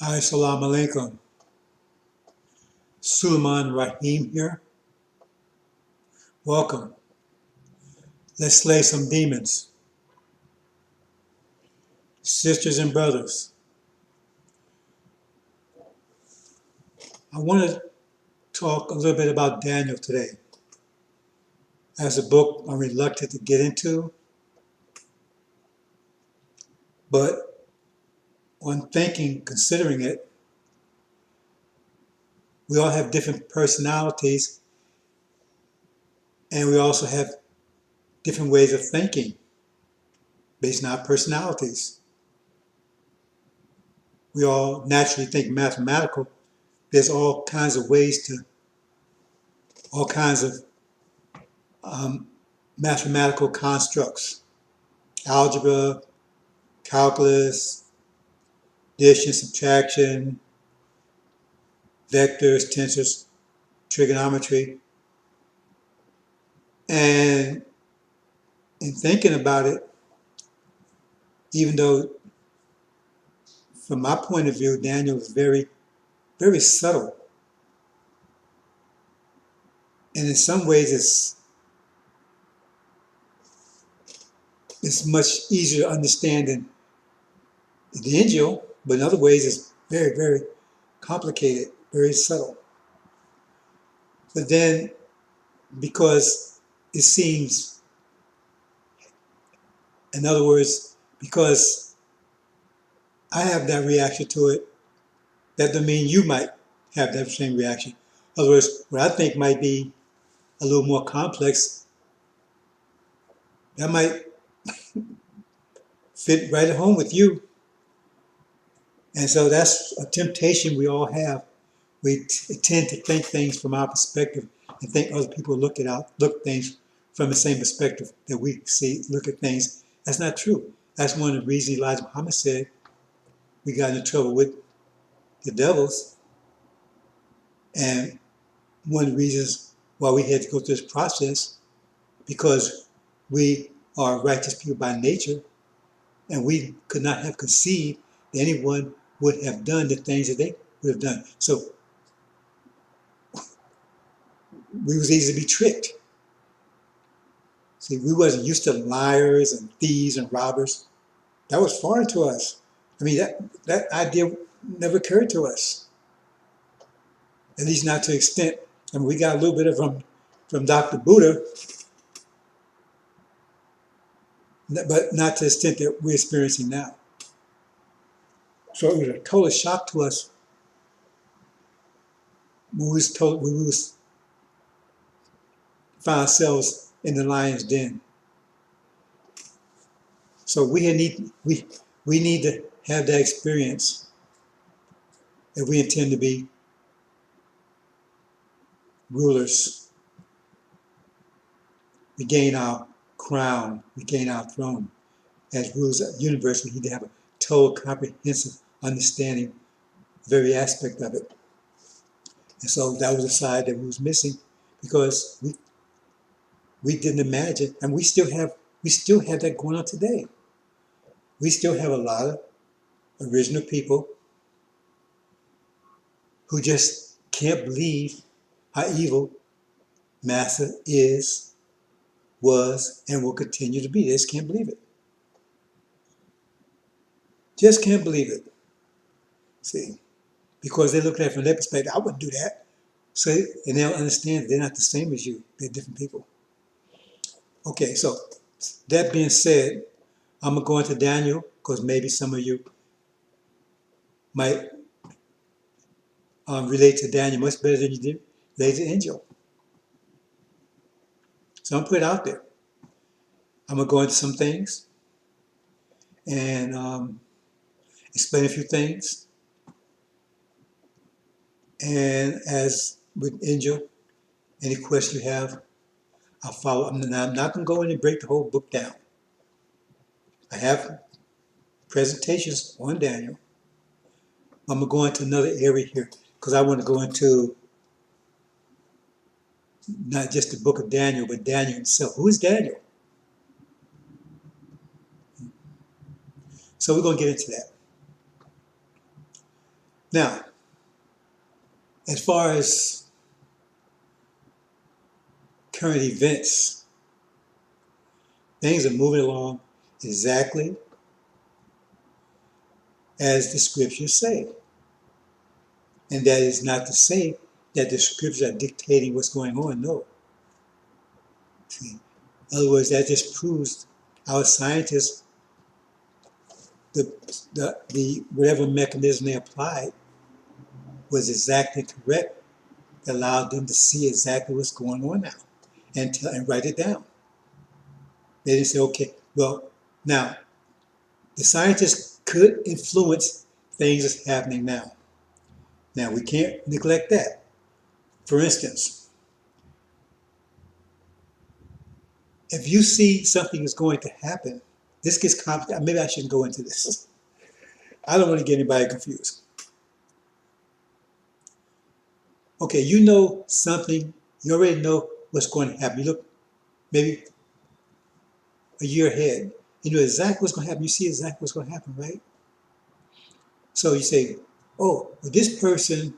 Assalamu alaikum. Suleiman Raheem here. Welcome. Let's slay some demons. Sisters and brothers, I want to talk a little bit about Daniel today. As a book I'm reluctant to get into, but on thinking, considering it, we all have different personalities and we also have different ways of thinking based on our personalities. We all naturally think mathematical. There's all kinds of ways to, all kinds of mathematical constructs, algebra, calculus, addition, subtraction, vectors, tensors, trigonometry. And in thinking about it, even though from my point of view, Daniel is very, very subtle. And in some ways it's much easier to understand than the Injil, but in other ways it's very, very complicated, very subtle. But then because it seems, in other words, because I have that reaction to it, that doesn't mean you might have that same reaction. In other words, what I think might be a little more complex, that might fit right at home with you. And so that's a temptation we all have. We tend to think things from our perspective and think other people look things from the same perspective that we look at things. That's not true. That's one of the reasons Elijah Muhammad said we got into trouble with the devils. And one of the reasons why we had to go through this process, because we are righteous people by nature, and we could not have conceived that anyone would have done the things that they would have done. So we was easy to be tricked. See, we wasn't used to liars and thieves and robbers. That was foreign to us. I mean, that idea never occurred to us, at least not to the extent. I mean, we got a little bit of from Dr. Buddha, but not to the extent that we're experiencing now. So it was a total shock to us when we found ourselves in the lion's den. So we need to have that experience if we intend to be rulers. We gain our crown, we gain our throne. As rulers of the universe, we need to have a total comprehensive understanding of every aspect of it. And so that was a side that we was missing, because we didn't imagine, and we still have that going on today. We still have a lot of original people who just can't believe how evil Massa is, was, and will continue to be. They just can't believe it. Just can't believe it. See, because they're looking at it from their perspective. I wouldn't do that. So, and they'll understand that they're not the same as you. They're different people. Okay, so that being said, I'm going to go into Daniel, because maybe some of you might relate to Daniel much better than you did relate to Angel. So I'm put it out there. I'm going to go into some things and explain a few things. And as with Angel, any question you have, I'll follow. I'm not going to go in and break the whole book down. I have presentations on Daniel. I'm going to go into another area here, because I want to go into not just the book of Daniel, but Daniel himself. Who is Daniel? So we're going to get into that. Now, as far as current events, things are moving along exactly as the scriptures say. And that is not to say that the scriptures are dictating what's going on, no. See, in other words, that just proves our scientists, the whatever mechanism they applied was exactly correct, that allowed them to see exactly what's going on now and write it down. They didn't say, okay, well, now, the scientists could influence things that's happening now. Now, we can't neglect that. For instance, if you see something is going to happen, this gets complicated. Maybe I shouldn't go into this. I don't want to get anybody confused. Okay, you know something, you already know what's going to happen. You look maybe a year ahead. You know exactly what's going to happen. You see exactly what's going to happen, right? So you say, oh, well, this person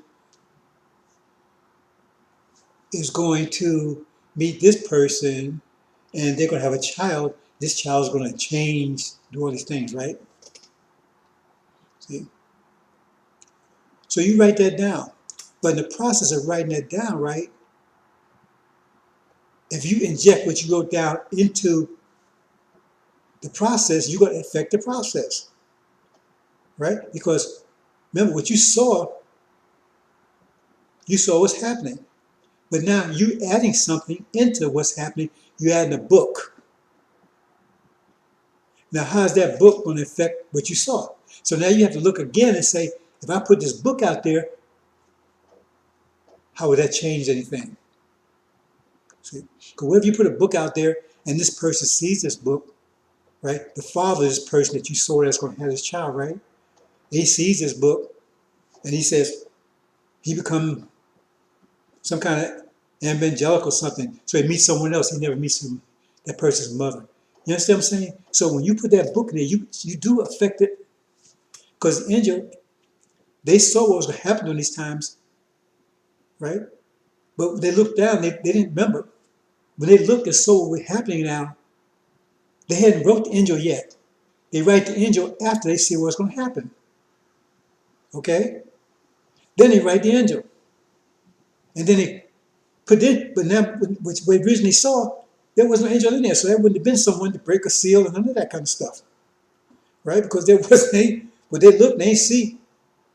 is going to meet this person and they're going to have a child. This child is going to change, do all these things, right? See? So you write that down. But in the process of writing that down, right, if you inject what you wrote down into the process, you're going to affect the process, right? Because remember, what you saw what's happening. But now you're adding something into what's happening. You're adding a book. Now, how's that book going to affect what you saw? So now you have to look again and say, if I put this book out there, how would that change anything? See? Because what if you put a book out there and this person sees this book, right? The father is this person that you saw that's going to have this child, right? He sees this book and he says, he become some kind of evangelical or something. So he meets someone else. He never meets that person's mother. You understand what I'm saying? So when you put that book in there, you do affect it. Because the angel, they saw what was going to happen during these times, right? But when they looked down, they didn't remember. When they looked and saw what was happening now, they hadn't wrote the angel yet. They write the angel after they see what's going to happen. Okay? Then they write the angel. And then they put in, but now, which we originally saw, there was no angel in there. So there wouldn't have been someone to break a seal and none of that kind of stuff. Right? Because there wasn't any, when they looked, they didn't see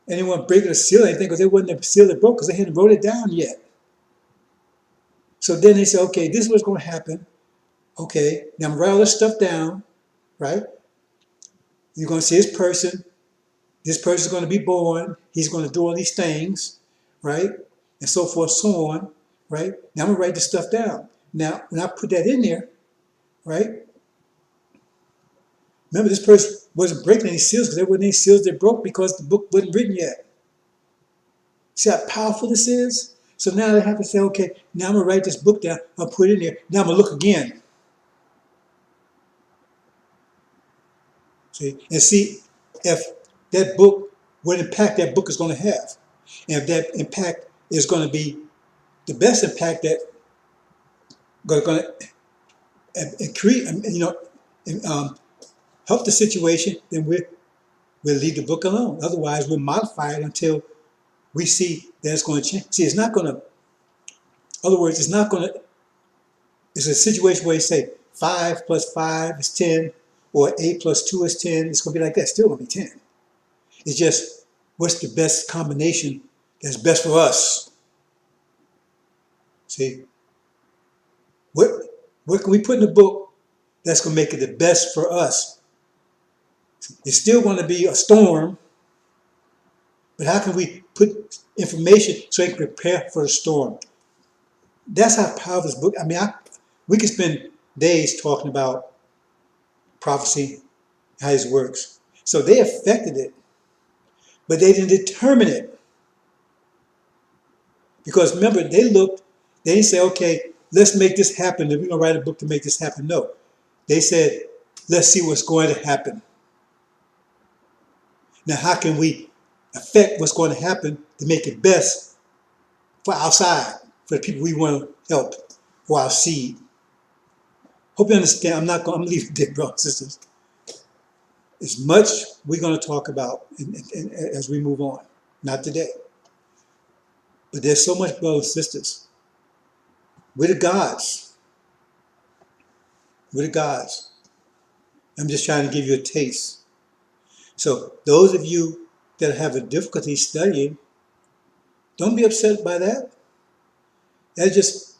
anyone breaking a seal or anything because there wasn't a seal that broke because they hadn't wrote it down yet. So then they said, okay, this is what's going to happen. Okay, now I'm going to write all this stuff down, right? You're going to see this person. This person's going to be born. He's going to do all these things, right? And so forth, so on, right? Now I'm going to write this stuff down. Now, when I put that in there, right? Remember, this person wasn't breaking any seals because there weren't any seals that broke because the book wasn't written yet. See how powerful this is? So now they have to say, okay, now I'm going to write this book down. I'll put it in there. Now I'm going to look again. See? And see if that book, what impact that book is going to have. And if that impact is going to be the best impact that going to create, help the situation, then we'll leave the book alone. Otherwise, we'll modify it until we see that it's going to change. See, it's not going to, in other words, it's not going to, it's a situation where you say 5 plus 5 is 10, or 8 plus 2 is 10. It's going to be like that. It's still going to be 10. It's just, what's the best combination that's best for us? See? What can we put in the book that's going to make it the best for us? It's still going to be a storm, but how can we put information so you can prepare for the storm? That's how powerful this book. I mean, we could spend days talking about prophecy, how this works. So they affected it, but they didn't determine it. Because remember, they didn't say, okay, let's make this happen. We're going to write a book to make this happen. No. They said, let's see what's going to happen. Now, how can we affect what's going to happen to make it best for our side, for the people we want to help, for our seed. Hope you understand. I'm going to leave it there, brothers and sisters. It's much we're going to talk about as we move on. Not today. But there's so much, brothers and sisters. We're the gods. We're the gods. I'm just trying to give you a taste. So those of you that have a difficulty studying, don't be upset by that. That's just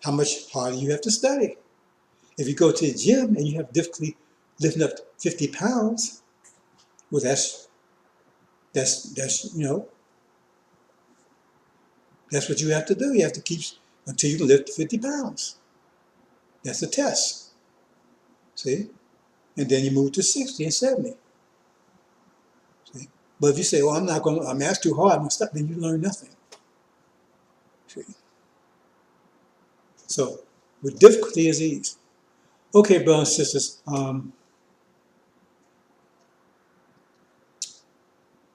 how much harder you have to study. If you go to the gym and you have difficulty lifting up 50 pounds, well, that's that's what you have to do. You have to keep until you can lift 50 pounds. That's the test. See? And then you move to 60 and 70. See? But if you say, well, that's too hard, I'm going to stop, then you learn nothing. See? So, with difficulty is ease. Okay, brothers and sisters,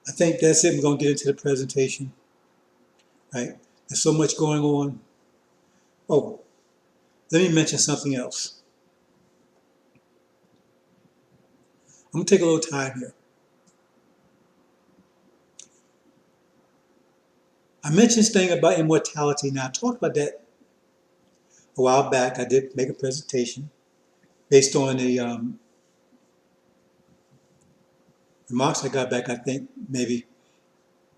I think that's it. We're going to get into the presentation. Right? There's so much going on. Oh, let me mention something else. I'm going to take a little time here. I mentioned this thing about immortality. Now, I talked about that a while back. I did make a presentation based on the remarks I got back. I think maybe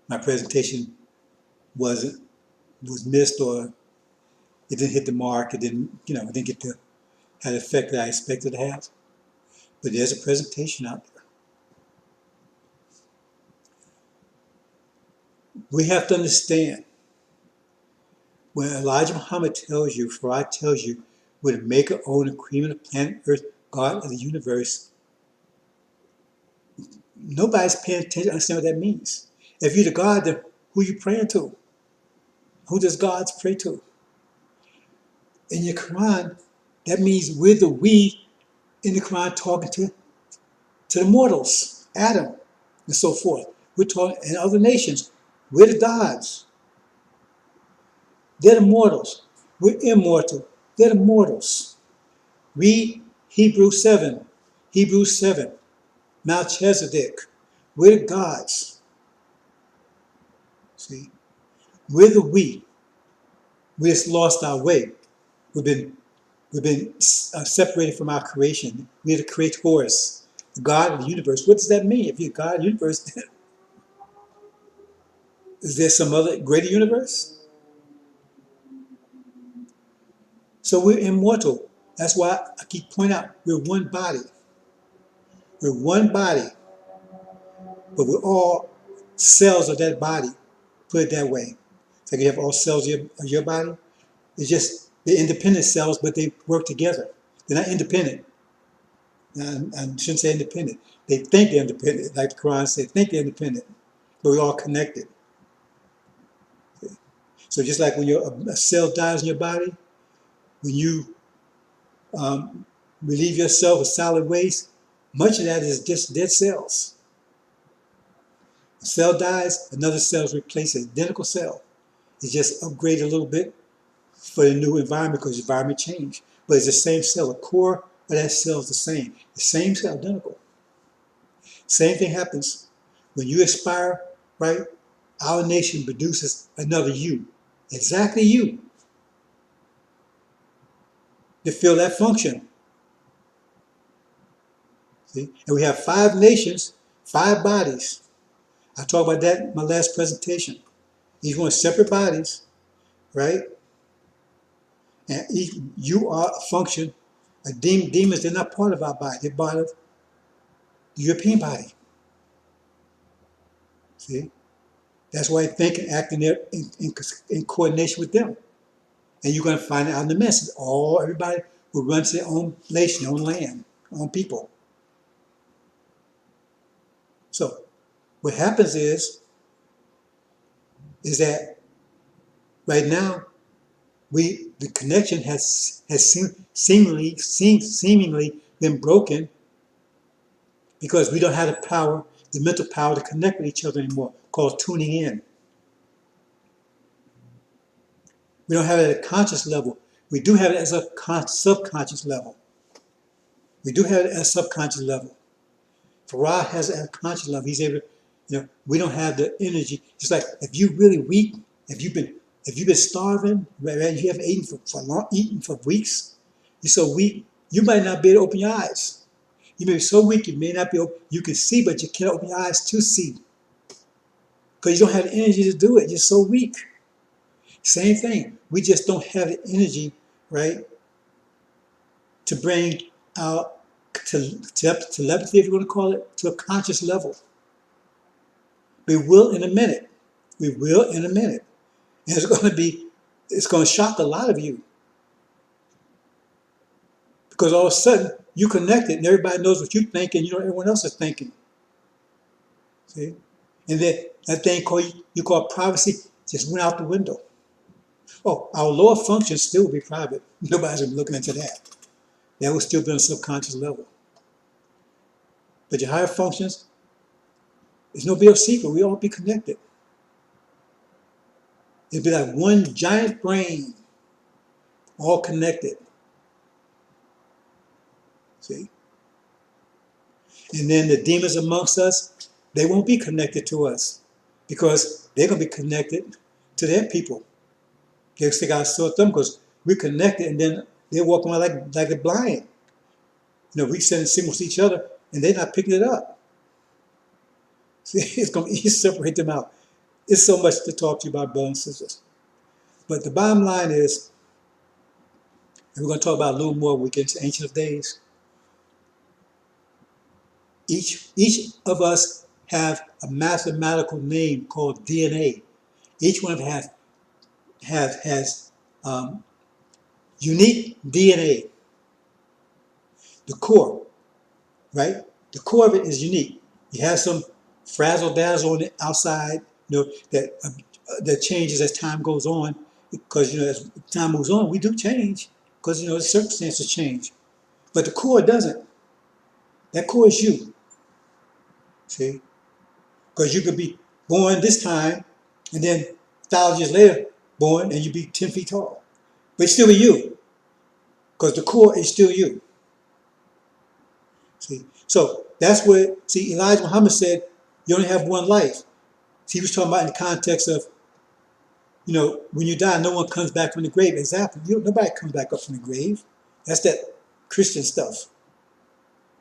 my presentation was missed, or it didn't hit the mark. It didn't, it didn't get the effect that I expected to have. But there's a presentation out there. We have to understand when Elijah Muhammad tells you, Farad tells you, we're the maker, owner, creator of planet Earth, God of the universe. Nobody's paying attention to understand what that means. If you're the God, then who are you praying to? Who does God pray to? In your Quran, that means we're the we in the Quran talking to the mortals, Adam, and so forth. We're talking, and other nations, we're the gods. They're the mortals. We're immortal. They're the mortals. Read Hebrews 7. Hebrews 7. Melchizedek. We're the gods. See? We're the we. We just lost our way. We've been separated from our creation. We're the creators, the God of the universe. What does that mean? If you're God of the universe, is there some other greater universe? So we're immortal. That's why I keep pointing out we're one body. We're one body, but we're all cells of that body. Put it that way. It's like you have all cells of your body. It's just they're independent cells, but they work together. They're not independent. I shouldn't say independent. They think they're independent, like the Quran says, think they're independent, but we're all connected. So just like when a cell dies in your body, when you relieve yourself of solid waste, much of that is just dead cells. A cell dies, another cell is replaced, an identical cell. It's just upgraded a little bit for the new environment because the environment changed. But it's the same cell. The core of that cell is the same. The same cell, identical. Same thing happens when you expire, right? Our nation produces another you. Exactly you. To fill that function. See? And we have 5 nations, 5 bodies. I talked about that in my last presentation. Each one separate bodies, right? And you are a function. Demons, they're not part of our body. They're part of the European body. See? That's why I think and act in coordination with them. And you're going to find out in the message. Everybody who runs their own nation, their own land, their own people. So what happens is that right now the connection has seemingly been broken because we don't have the power the mental power to connect with each other anymore, called tuning in. We don't have it at a conscious level. We do have it as a subconscious level. We do have it at a subconscious level. Farah has it at a conscious level. He's able to, we don't have the energy. It's like if you're really weak, if you've been starving, right, you haven't eaten for weeks, you're so weak, you might not be able to open your eyes. You may be so weak, you may not be able, you can see, but you can't open your eyes to see. Because you don't have the energy to do it. You're so weak. Same thing. We just don't have the energy, right, to bring our telepathy, if you want to call it, to a conscious level. We will in a minute. We will in a minute. And it's going to shock a lot of you. Because all of a sudden, you connected and everybody knows what you think and you know everyone else is thinking. See? And then that thing you call privacy just went out the window. Oh, our lower functions still will be private. Nobody's been looking into that. That will still be on a subconscious level. But your higher functions, there's no real secret. We all be connected. It'd be like one giant brain, all connected. See? And then the demons amongst us, they won't be connected to us because they're going to be connected to their people. They got to sort them because we're connected and then they're walking around like they're blind. We send signals to each other and they're not picking it up. See, it's going to be easy to separate them out. It's so much to talk to you about, brothers and sisters. But the bottom line is, and we're going to talk about a little more when we get into Ancient of Days. Each of us have a mathematical name called DNA. Each one of us has unique DNA. The core, right? The core of it is unique. You have some frazzle dazzle on the outside, that changes as time goes on. Because as time moves on, we do change. Because the circumstances change. But the core doesn't. That core is you. See? Because you could be born this time, and then 1,000 years later, born, and you be 10 feet tall. But it's still be you. Because the core is still you. See? So that's what, Elijah Muhammad said, you only have one life. See, he was talking about in the context of, when you die, no one comes back from the grave. Exactly. Nobody comes back up from the grave. That's that Christian stuff.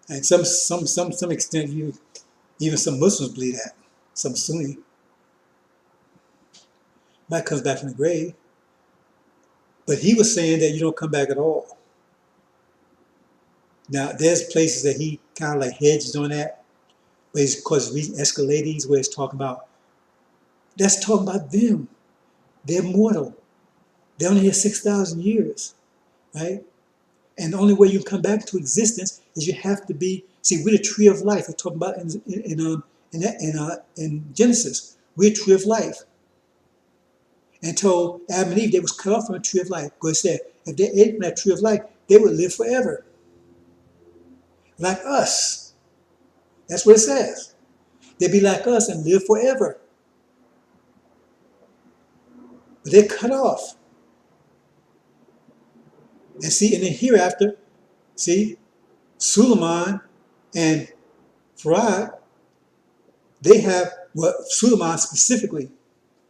And some extent, even some Muslims believe that. Some Sunni. Nobody comes back from the grave. But he was saying that you don't come back at all. Now, there's places that he kind of like hedges on that. Where he's, of course, reading Escalades, where it's talking about, that's talking about them. They're mortal. They're only here 6,000 years, right? And the only way you come back to existence is you have to be, we're the tree of life. We're talking about in Genesis. We're a tree of life. And told Adam and Eve they was cut off from the tree of life. Because it said, if they ate from that tree of life, they would live forever. Like us. That's what it says. They'd be like us and live forever. But they're cut off. And and then hereafter, Suleiman and Farad, they have, Suleiman specifically,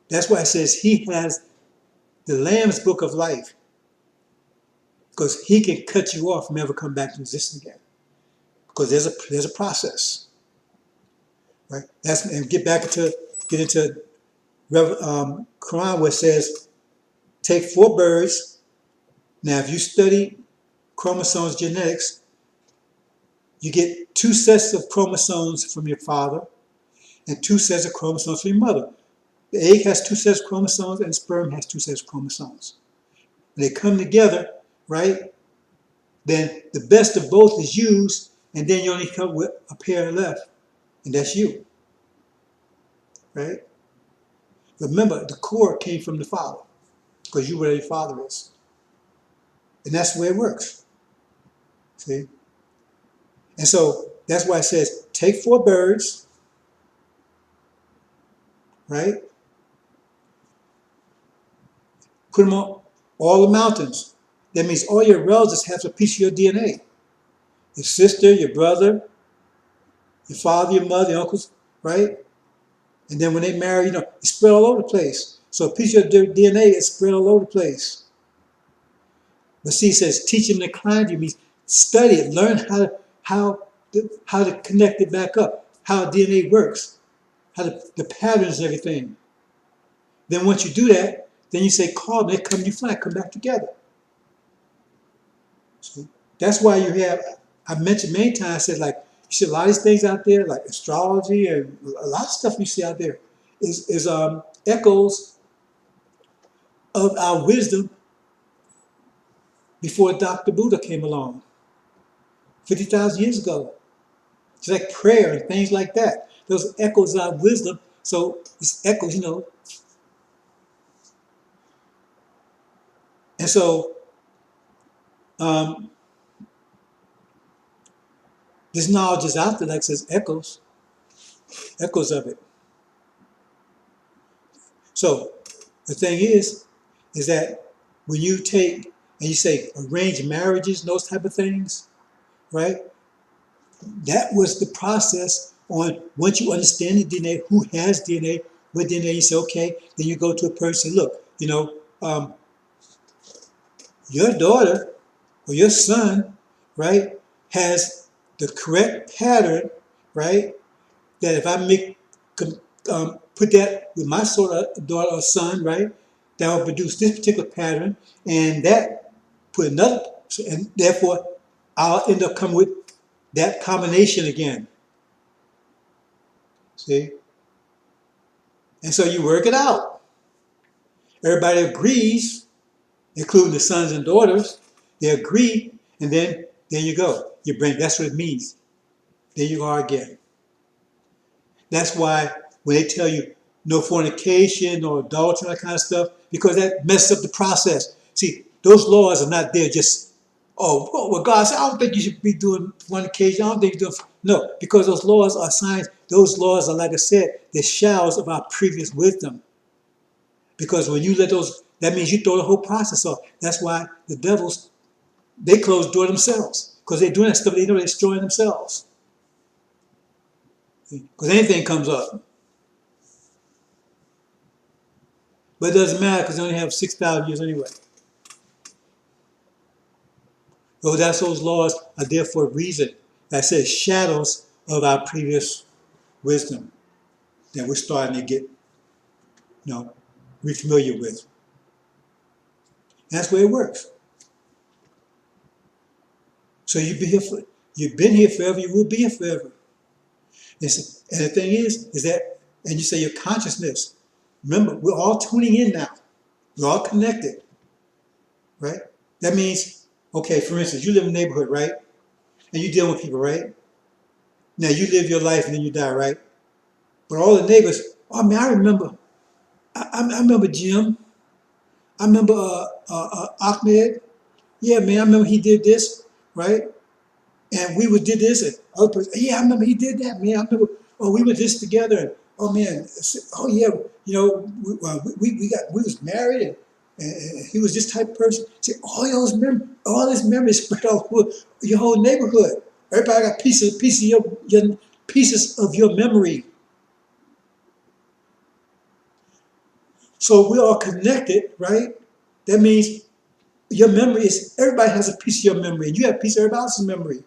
that's why it says he has the Lamb's Book of Life. Because he can cut you off from ever come back to existence again. Because there's a process. Right? And get into Quran where it says, take 4 birds. Now, if you study chromosomes genetics, you get 2 sets of chromosomes from your father and 2 sets of chromosomes from your mother. The egg has 2 sets of chromosomes and sperm has 2 sets of chromosomes. When they come together, right, then the best of both is used, and then you only come with a pair left, and that's you. Right? Remember, the core came from the father, because you were where your father is. And that's the way it works. See? And so that's why it says, take 4 birds, right? Put them on all the mountains. That means all your relatives have a piece of your DNA. Your sister, your brother, your father, your mother, your uncles, right? And then when they marry, it's spread all over the place. So a piece of your DNA is spread all over the place. But see, it says teach them to climb you means study it, learn how to connect it back up, how DNA works, the patterns and everything. Then once you do that, then you say call them, they come you fly, come back together. So that's why you have, I mentioned many times, I said like, you see a lot of these things out there, like astrology and a lot of stuff you see out there is echoes of our wisdom before Dr. Buddha came along 50,000 years ago. It's like prayer and things like that. Those echoes of our wisdom. So it's echoes, And so this knowledge is out there, like it says echoes of it. So the thing is that when you take and you say arranged marriages, those type of things, right? That was the process on once you understand the DNA, who has DNA, what DNA, you say, okay, then you go to a person, look, your daughter or your son, right, has the correct pattern, right, that if I put that with my sort of daughter or son, right, that will produce this particular pattern, and that put another, and therefore I'll end up coming with that combination again. See? And so you work it out. Everybody agrees, including the sons and daughters. They agree, and then there you go. You bring, that's what it means. There you are again. That's why when they tell you no fornication or adultery, that kind of stuff, because that messes up the process. See, those laws are not there just, well, God said, I don't think you should be doing fornication. I don't think you're doing, no, because those laws are signs. Those laws are, like I said, the shells of our previous wisdom. Because when you let those, that means you throw the whole process off. That's why the devils, they close the door themselves. Because they're doing that stuff, they know they're destroying themselves. Because anything comes up. But it doesn't matter because they only have 6,000 years anyway. So that's those laws are there for a reason. That says shadows of our previous wisdom that we're starting to get, re-familiar with. That's the way it works. So you've been here forever, you will be here forever. And the thing is that, and you say your consciousness, remember, we're all tuning in now. We're all connected, right? That means, okay, for instance, you live in a neighborhood, right? And you deal with people, right? Now you live your life and then you die, right? But all the neighbors, oh man, I remember Jim. I remember Ahmed. Yeah, man, I remember he did this, right? And we did this, and other person, yeah, I remember he did that, man. I remember, we were this together, and oh man, oh yeah, we was married, and he was this type of person. See, all this memories spread all over your whole neighborhood. Everybody got pieces of your memory. So we're all connected, right? That means your memory is, everybody has a piece of your memory, and you have a piece of everybody else's memory.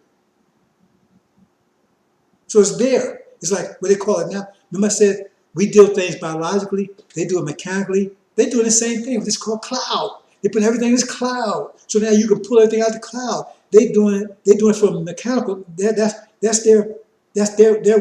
So it's there. It's like what they call it now. Remember I said we deal things biologically, they do it mechanically. They do the same thing. It's called cloud. They put everything in this cloud. So now you can pull everything out of the cloud. They doing it from mechanical. That's their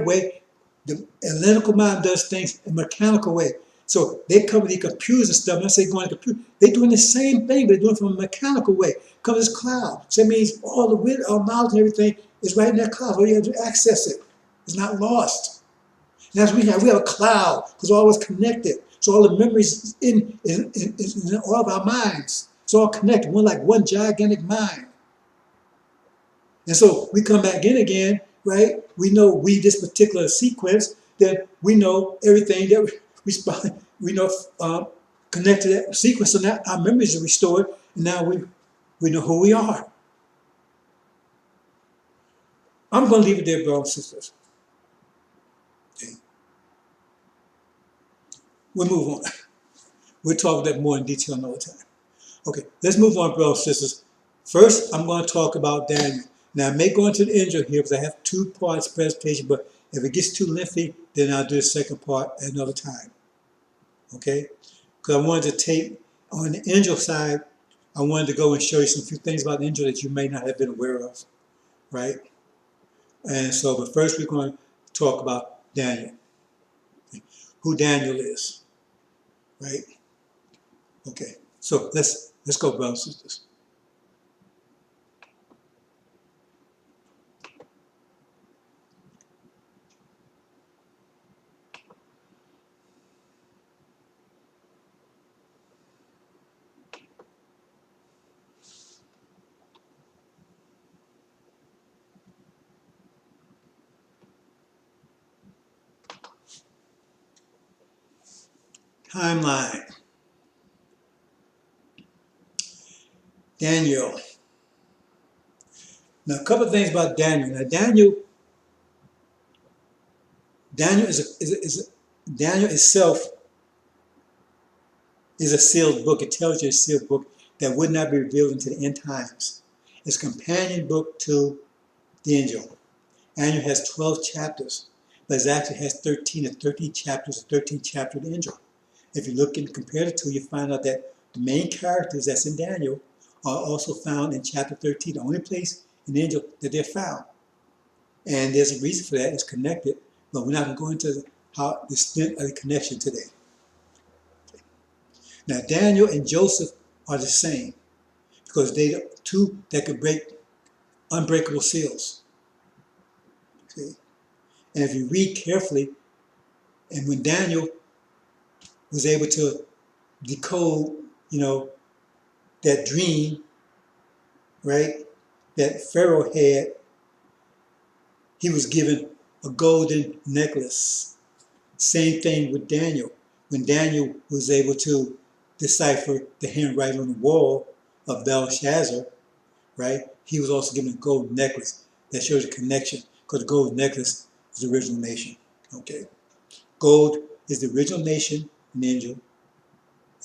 way. The analytical mind does things in a mechanical way. So they come with these computers and stuff. And I say going to computer, they're doing the same thing, but they're doing it from a mechanical way. Come this cloud. So it means all the knowledge and everything is right in that cloud. All you have to do is access it. It's not lost. And that's what we have a cloud because all is connected. So all the memories in all of our minds. It's all connected. We're like one gigantic mind. And so we come back in again, right? We know this particular sequence, then we know everything that we know connect to that sequence, so now our memories are restored, and now we know who we are. I'm going to leave it there, brothers and sisters. Okay. We'll move on. We'll talk about that more in detail another time. Okay, let's move on, brothers and sisters. First, I'm going to talk about Daniel. Now, I may go into the intro here because I have 2 parts presentation, but if it gets too lengthy, then I'll do the second part at another time. Okay? Because I wanted to take, on the angel side, I wanted to go and show you some few things about the angel that you may not have been aware of, right? And so, but first we're going to talk about Daniel, who Daniel is, right? Okay, so let's go, brothers and sisters. Timeline. Daniel. Now, a couple of things about Daniel. Now, Daniel Daniel itself is a sealed book. It tells you a sealed book that would not be revealed until the end times. It's a companion book to the angel. Daniel has 12 chapters, but it actually has 13 chapters, 13 chapters of the angel. If you look and compare the two, you find out that the main characters that's in Daniel are also found in chapter 13, the only place in the angel that they're found. And there's a reason for that. It's connected, but we're not going to go into how the extent of the connection today. Now, Daniel and Joseph are the same because they are 2 that could break unbreakable seals. See? And if you read carefully, and when Daniel was able to decode, that dream, right, that Pharaoh had, he was given a golden necklace. Same thing with Daniel. When Daniel was able to decipher the handwriting on the wall of Belshazzar, right, he was also given a gold necklace that shows a connection, because the gold necklace is the original nation. Okay, gold is the original nation in the angel.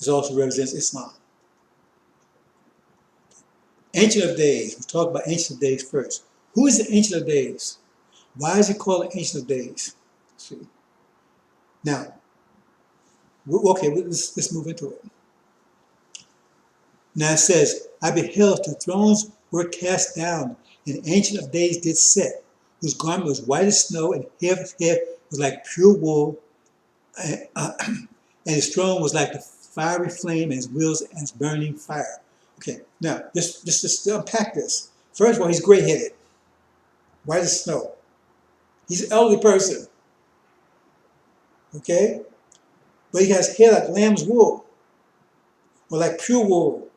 It also represents Islam. Ancient of Days. We'll talk about Ancient of Days first. Who is the Ancient of Days? Why is he called the Ancient of Days? See. Now, okay, let's move into it. Now it says, I beheld 2 thrones were cast down, and Ancient of Days did sit, whose garment was white as snow, and his hair was like pure wool, and his throne was like the fiery flame, and his wheels as burning fire. Okay, now just unpack this. First of all, he's gray-headed, white as snow. He's an elderly person. Okay? But he has hair like lamb's wool, or like pure wool.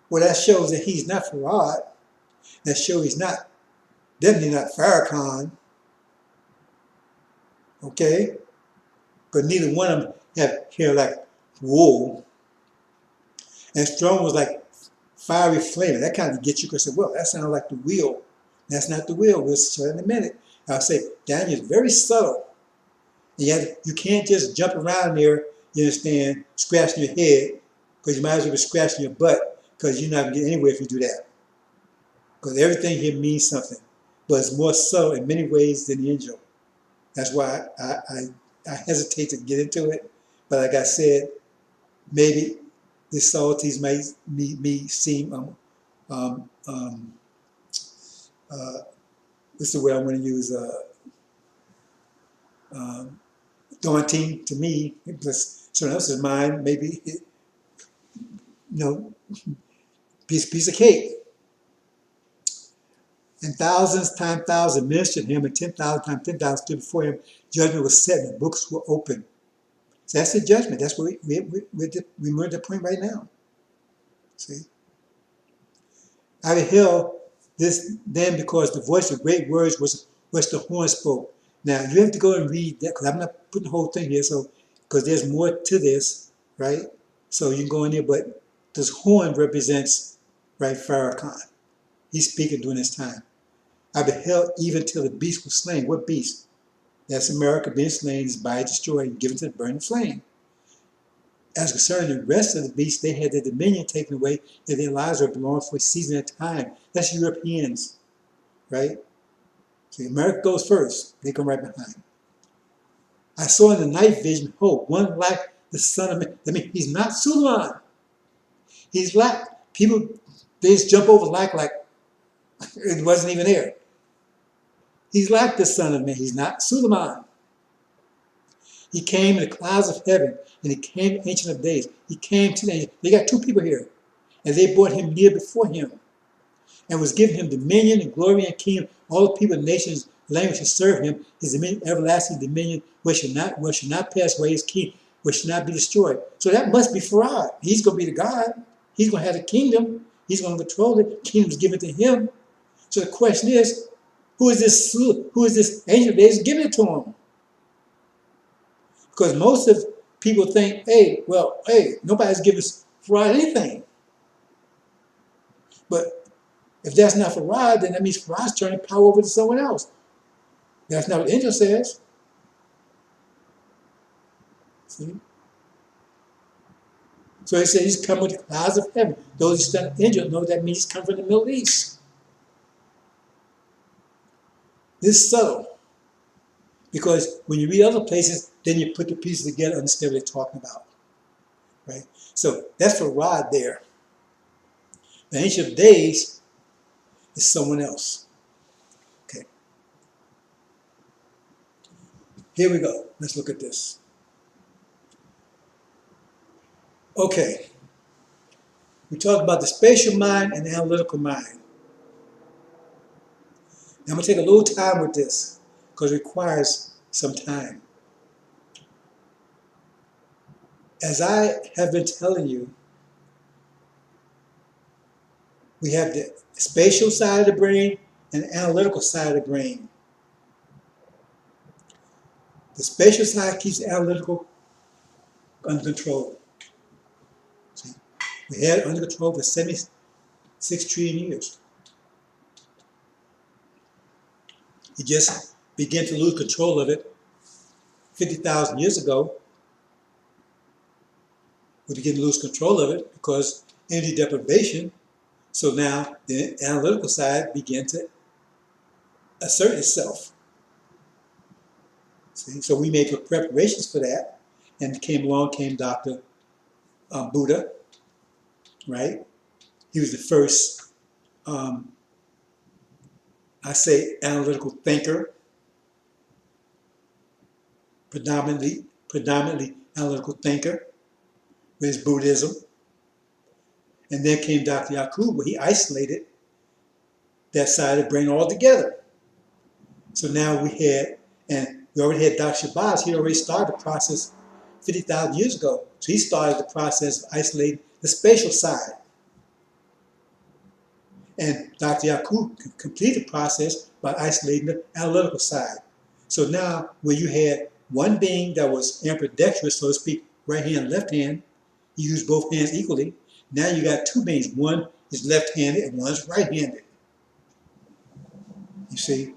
Well, that shows that he's not Farad. That shows he's definitely not Farrakhan. Okay? But neither one of them have hair like wool. And his throne was like fiery flame. That kind of gets you because, well, that sounds like the wheel. That's not the wheel. We'll show it in a minute. I'll say Daniel is very subtle. And yet you can't just jump around there, you understand, scratching your head, because you might as well be scratching your butt, because you're not going to get anywhere if you do that. Because everything here means something. But it's more subtle in many ways than the angel. That's why I hesitate to get into it. But like I said, maybe the subtleties may seem, what's the word I'm going to use, daunting to me, because someone else's mind, maybe, piece of cake. And thousands times thousands ministered him, and 10,000 times 10,000 stood before him. Judgment was set, and the books were open. So that's the judgment. That's what we're at the point right now. See? I beheld this then, because the voice of great words was the horn spoke. Now, you have to go and read that, because I'm not putting the whole thing here, so because there's more to this, right? So you can go in there, but this horn represents, right, Farrakhan. He's speaking during this time. I beheld even till the beast was slain. What beast? That's America being slain, his body destroyed, and given to the burning flame. As concerning the rest of the beasts, they had their dominion taken away, and their lives were belonged for a season at a time. That's Europeans, right? See, America goes first. They come right behind. I saw in the night vision, behold, one like the Son of Man. I mean, he's not Suleiman. He's like, people, they just jump over like it wasn't even there. He's like the Son of Man. He's not Suleiman. He came in the clouds of heaven, and he came Ancient of Days. He came to the angel. They got two people here, and they brought him near before him, and was given him dominion and glory and kingdom. All the people, nations, languages serve him. His dominion, everlasting dominion, which shall not pass away. His kingdom, which shall not be destroyed. So that must be Farad. He's going to be the God. He's going to have the kingdom. He's going to control it. The kingdom's given to him. So the question is, who is this Ancient of Days giving it to him? Because most of people think, hey, nobody's giving Farad anything. But if that's not Farad, then that means Farad's turning power over to someone else. That's not what the angel says. See? So he said he's coming with the clouds of heaven. Those who study the angel know that means he's coming from the Middle East. This is subtle. Because when you read other places, then you put the pieces together and understand what they're talking about. Right? So that's Farad there. The Ancient of Days is someone else. Okay. Here we go. Let's look at this. Okay. We talked about the spatial mind and the analytical mind. Now I'm going to take a little time with this because it requires some time. As I have been telling you, we have the spatial side of the brain and the analytical side of the brain. The spatial side keeps the analytical under control. See? We had it under control for 76 trillion years. He just began to lose control of it 50,000 years ago. We began to lose control of it because energy deprivation. So now the analytical side began to assert itself. See? So we made preparations for that, and came Dr. Buddha, right? He was the first, analytical thinker, predominantly analytical thinker with his Buddhism. And then came Dr. Yakub, where he isolated that side of the brain altogether. So now we already had Dr. Shabazz. He already started the process 50,000 years ago. So he started the process of isolating the spatial side. And Dr. Yakub completed the process by isolating the analytical side. So now where you had one being that was ambidextrous, so to speak, right hand, left hand, you use both hands equally. Now you got two beings. One is left-handed and one is right-handed. You see?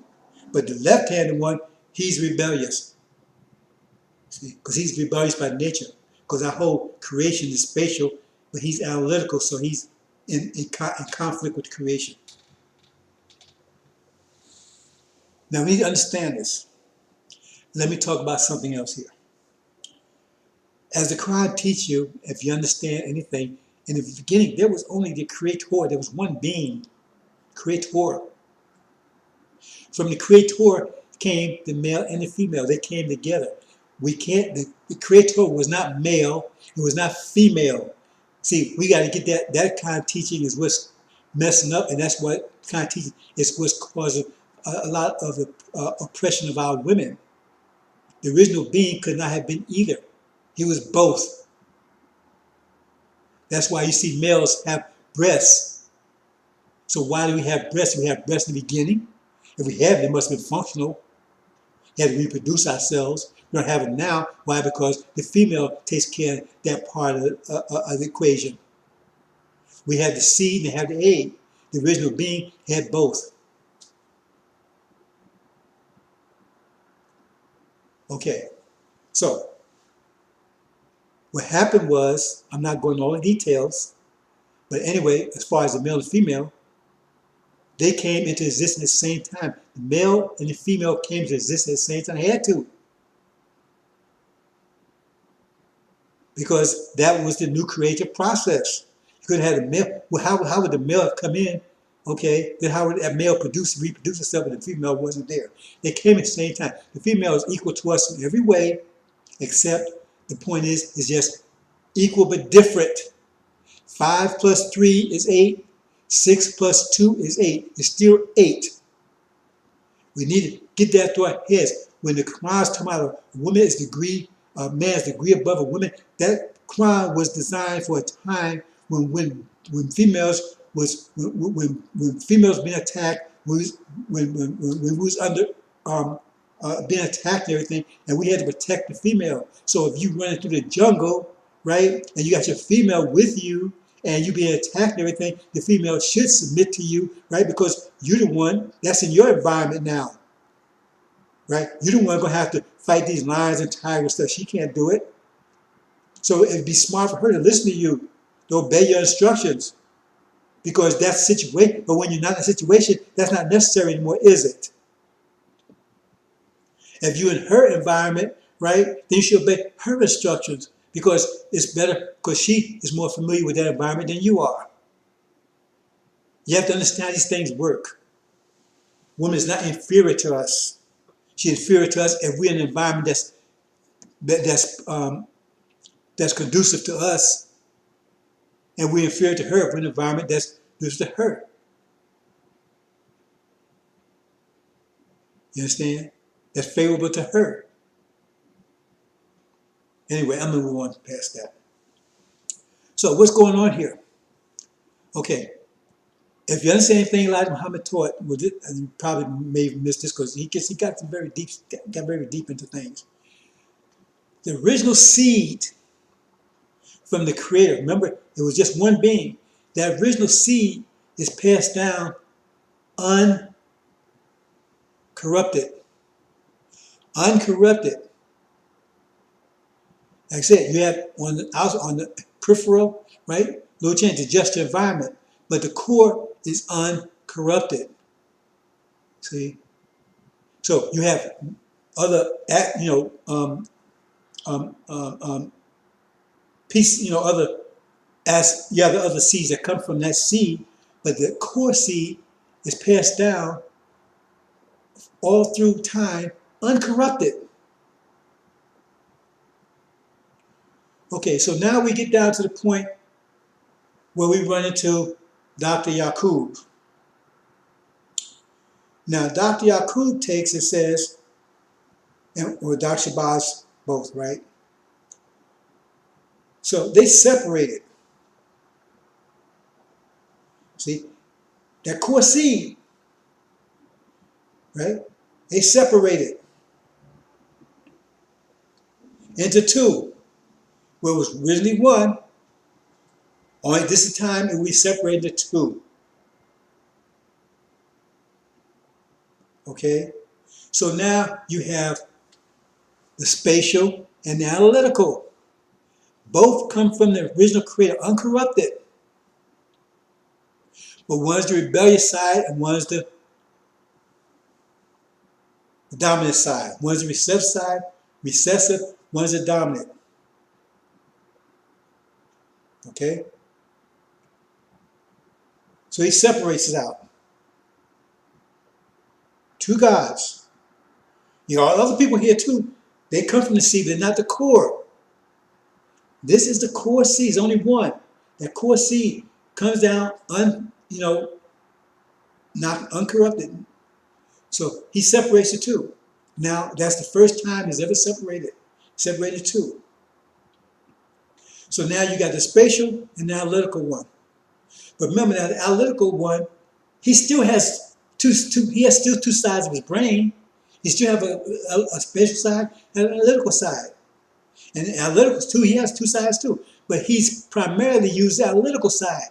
But the left-handed one, he's rebellious. See? Because he's rebellious by nature. Because our whole creation is spatial, but he's analytical, so he's in conflict with creation. Now we need to understand this. Let me talk about something else here. As the Quran teaches you, if you understand anything, in the beginning there was only the Creator. There was one being, Creator. From the Creator came the male and the female. They came together. The Creator was not male. It was not female. See, we got to get that kind of teaching is what's messing up, and that's what kind of teaching is what's causing a lot of the oppression of our women. The original being could not have been either. He was both. That's why you see males have breasts. So why do we have breasts? We have breasts in the beginning. If we have, they must have been functional. We had to reproduce ourselves. We don't have it now. Why? Because the female takes care of that part of the equation. We have the seed and they have the egg. The original being had both. Okay, so what happened was, I'm not going into all the details, but anyway, as far as the male and female, they came into existence at the same time. The male and the female came into existence at the same time. They had to. Because that was the new creative process. You could have had a male. Well, how would the male have come in? Okay, then how would that male reproduce itself if the female wasn't there? They came at the same time. The female is equal to us in every way, except the point is just equal but different. 5 plus 3 is 8. 6 plus 2 is 8. It's still 8. We need to get that through our heads. When the Quran is talking about a woman is degree, a man's degree above a woman, that Quran was designed for a time when females was when females being attacked, when we was under being attacked and everything, and we had to protect the female. So if you running through the jungle, right, and you got your female with you, and you being attacked and everything, the female should submit to you, right? Because you're the one that's in your environment now, right? You're the one gonna have to fight these lions and tigers and stuff. She can't do it. So it'd be smart for her to listen to you, to obey your instructions, because that's the situation. But when you're not in a situation, that's not necessary anymore, is it? If you're in her environment, right, then you should obey her instructions, because it's better, because she is more familiar with that environment than you are. You have to understand how these things work. Woman is not inferior to us. She's inferior to us if we're in an environment that's conducive to us, and we're inferior to her if we're in an environment that's conducive to her. You understand? That's favorable to her. Anyway, I'm going to move on past that. So what's going on here? Okay. If you understand anything Elijah Muhammad taught, well, you probably may have missed this because he got very deep into things. The original seed from the Creator, remember, it was just one being. That original seed is passed down uncorrupted. Uncorrupted. Like I said, you have on the peripheral, right? Little change to just the environment, but the core is uncorrupted. See, so you have other, piece, other as you have the other seeds that come from that seed, but the core seed is passed down all through time, uncorrupted. Okay, so now we get down to the point where we run into Dr. Yaqub. Now, Dr. Yaqub takes and says, or Dr. Shabazz, both, right? So they separated. See, that core seed, right? They separated into two. Where it was originally one, only this is time and we separated into two. Okay? So now you have the spatial and the analytical. Both come from the original Creator, uncorrupted. But one's the rebellious side and one's the dominant side. One's the recessive, one's the dominant. Okay? So he separates it out. Two gods. Other people here too, they come from the seed, they're not the core. This is the core seed, it's only one. That core seed comes down, not uncorrupted. So he separates the two. Now, that's the first time he's ever separated two. So now you got the spatial and the analytical one. But remember now, the analytical one, he still has two sides of his brain. He still have a spatial side and an analytical side. And analytical too, he has two sides too. But he's primarily used the analytical side.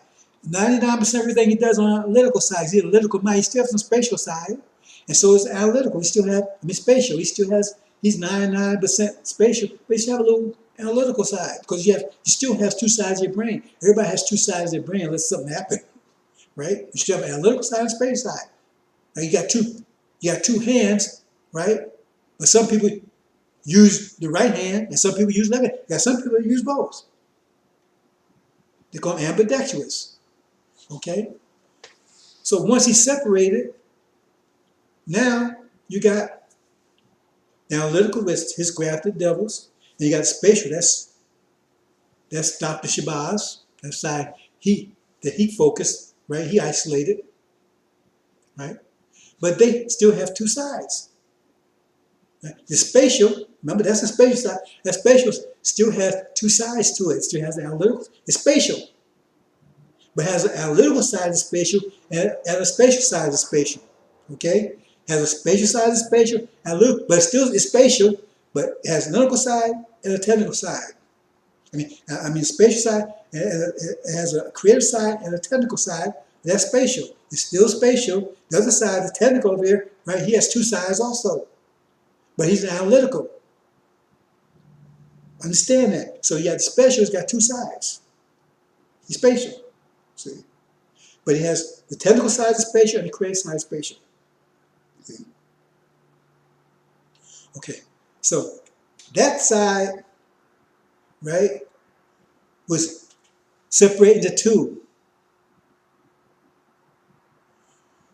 99% of everything he does on the analytical side, he's analytical mind. He still has some spatial side. And so is analytical. He still have, spatial. He still has, he's 99% spatial, but he still have a little analytical side. Because you still have two sides of your brain. Everybody has two sides of their brain unless something happens. Right? You still have an analytical side and spatial side. Now you got two hands, right? But some people use the right hand and some people use left hand. You got some people that use both. They call them ambidextrous. Okay? So once he's separated, now you got the analytical with his grafted devils, and you got spatial, that's Dr. Shabazz, that side that he focused, right? He isolated, right? But they still have two sides. Right? The spatial, remember that's the spatial side. That spatial still has two sides to it. It still has the analytical, it's spatial. But has an analytical side of spatial and a spatial side of spatial. Okay? Has a spatial side of spatial, but still it's spatial, but it has an analytical side and a technical side. I mean spatial side, and it has a creative side and a technical side. That's spatial. It's still spatial. The other side, the technical over here, right? He has two sides also. But he's analytical. Understand that. So the spatial has got two sides. He's spatial. See? But he has the technical side of spatial and the creative side of spatial. See? Okay. So that side, right, was separated into two.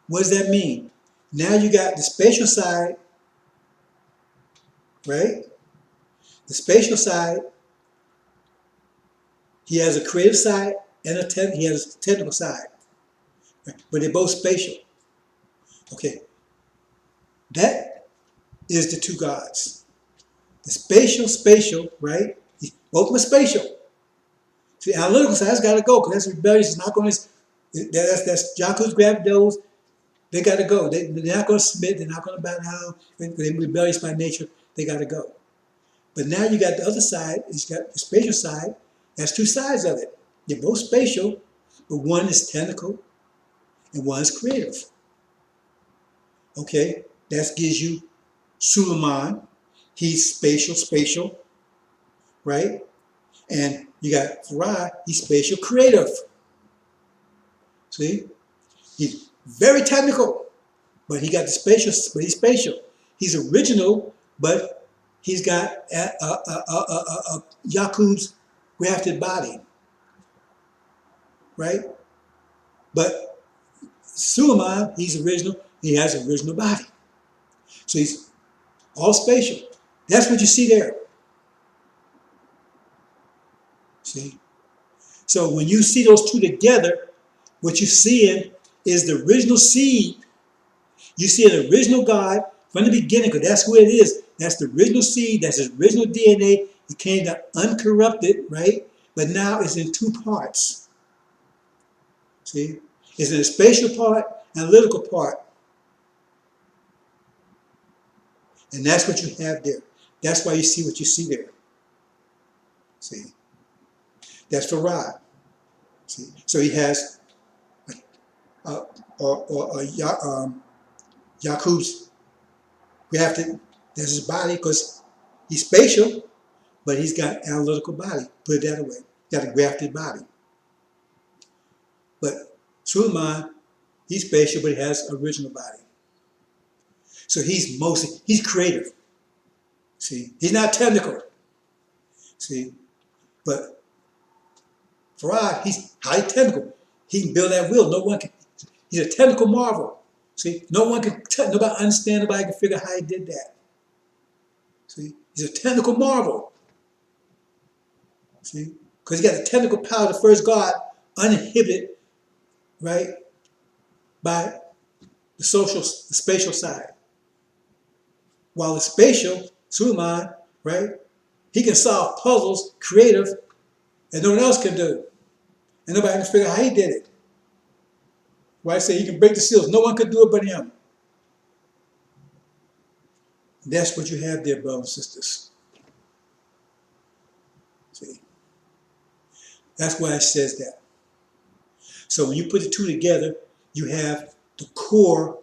What does that mean? Now you got the spatial side, right? The spatial side, he has a creative side and he has a technical side. Right? But they're both spatial. Okay. That is the two gods. The spatial, right? Both are spatial. See, analytical side's got to go because that's rebellious. It's not going to. That's Yaku's grab those. They got to go. They're not going to submit. They're not going to bow down. They're rebellious by nature. They got to go. But now you got the other side. It's got the spatial side. That's two sides of it. They're both spatial, but one is technical and one is creative. Okay, that gives you Suleiman. He's spatial, right? And you got Farad. He's spatial, creative. See, he's very technical, but he got the spatial. But he's spatial. He's original, but he's got a Yakub's grafted body, right? But Suleiman, he's original. He has an original body, so he's all spatial. That's what you see there. See, so when you see those two together, what you're seeing is the original seed. You see an original God from the beginning, because that's who it is. That's the original seed. That's his original DNA. It came down uncorrupted, right? But now it's in two parts. See? It's in a spatial part and analytical part. And that's what you have there. That's why you see what you see there. See? That's Farad. See? So he has Yakub's grafted. That's his body because he's spatial, but he's got analytical body. Put it that way. Got a grafted body. But Suleiman, he's spatial, but he has original body. So he's creative. See, he's not technical. See, but Farad, he's highly technical. He can build that wheel. No one can. He's a technical marvel. See, no one can. Nobody understand. Nobody can figure out how he did that. See, he's a technical marvel. See, because he got the technical power of the first God, uninhibited, right, by the spatial side. While the spatial, Suleiman, right, he can solve puzzles, creative, and no one else can do. And nobody can figure out how he did it. Why I say he can break the seals. No one could do it but him. That's what you have there, brothers and sisters. See, that's why it says that. So when you put the two together, you have the core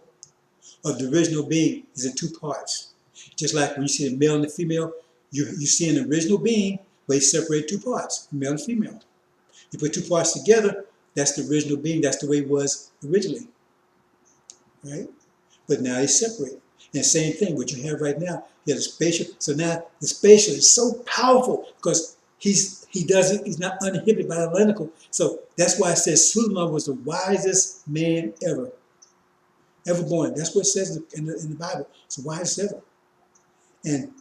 of the original being is in two parts. Just like when you see the male and the female, you see an original being, but it's separated two parts, male and female. You put two parts together, that's the original being. That's the way it was originally, right? But now it's separated. And same thing, what you have right now, you have the spatial. So now the spatial is so powerful because he's not uninhibited by the analytical. So that's why it says Suleiman was the wisest man ever born. That's what it says in the Bible. It's the wisest ever. And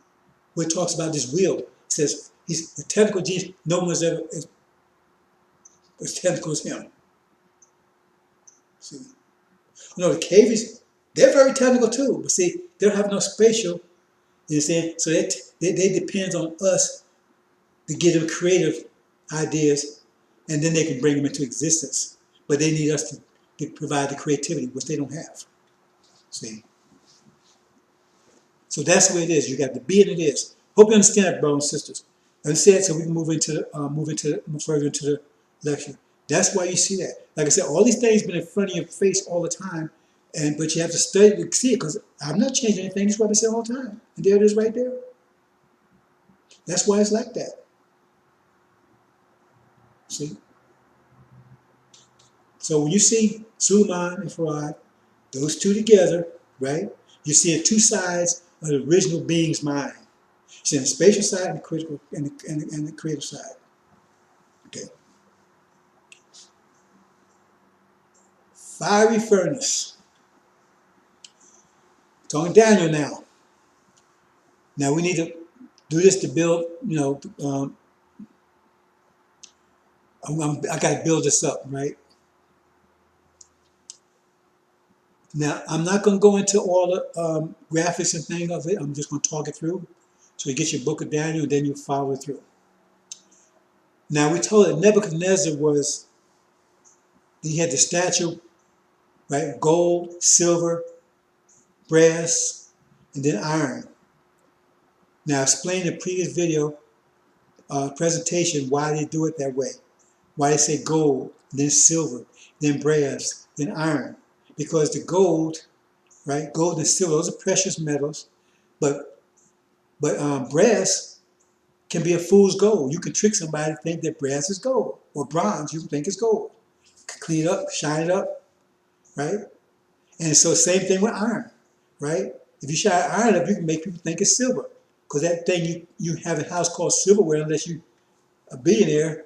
when it talks about this will, it says he's the technical genius. No one's ever as technical as him. See, no, the cavies, they're very technical too, but see, they don't have no spatial. You understand? So they depend on us to give them creative ideas, and then they can bring them into existence. But they need us to provide the creativity, which they don't have. See? So that's the way it is. You got the be and it is. Hope you understand that, brothers and sisters. Understand, so we can move further into the lecture. That's why you see that. Like I said, all these things been in front of your face all the time, but you have to study to see it, because I'm not changing anything. That's what I say all the time. And there it is right there. That's why it's like that. See? So when you see Suleiman and Farad, those two together, right? You see two sides of the original being's mind. You see the spatial side and the critical and the creative side. Okay. Fiery furnace. Talking Daniel now. Now we need to do this to build, I got to build this up, right? Now, I'm not going to go into all the graphics and things of it. I'm just going to talk it through. So you get your book of Daniel, and then you follow it through. Now, we told that Nebuchadnezzar he had the statue, right? Gold, silver, brass, and then iron. Now, I explained in the previous video presentation why they do it that way. Why they say gold, then silver, then brass, then iron. Because the gold, right? Gold and silver, those are precious metals. But brass can be a fool's gold. You can trick somebody to think that brass is gold, or bronze you can think is gold. Clean it up, shine it up, right? And so same thing with iron, right? If you shine iron up, you can make people think it's silver. Because that thing you have a house called silverware, unless you a billionaire,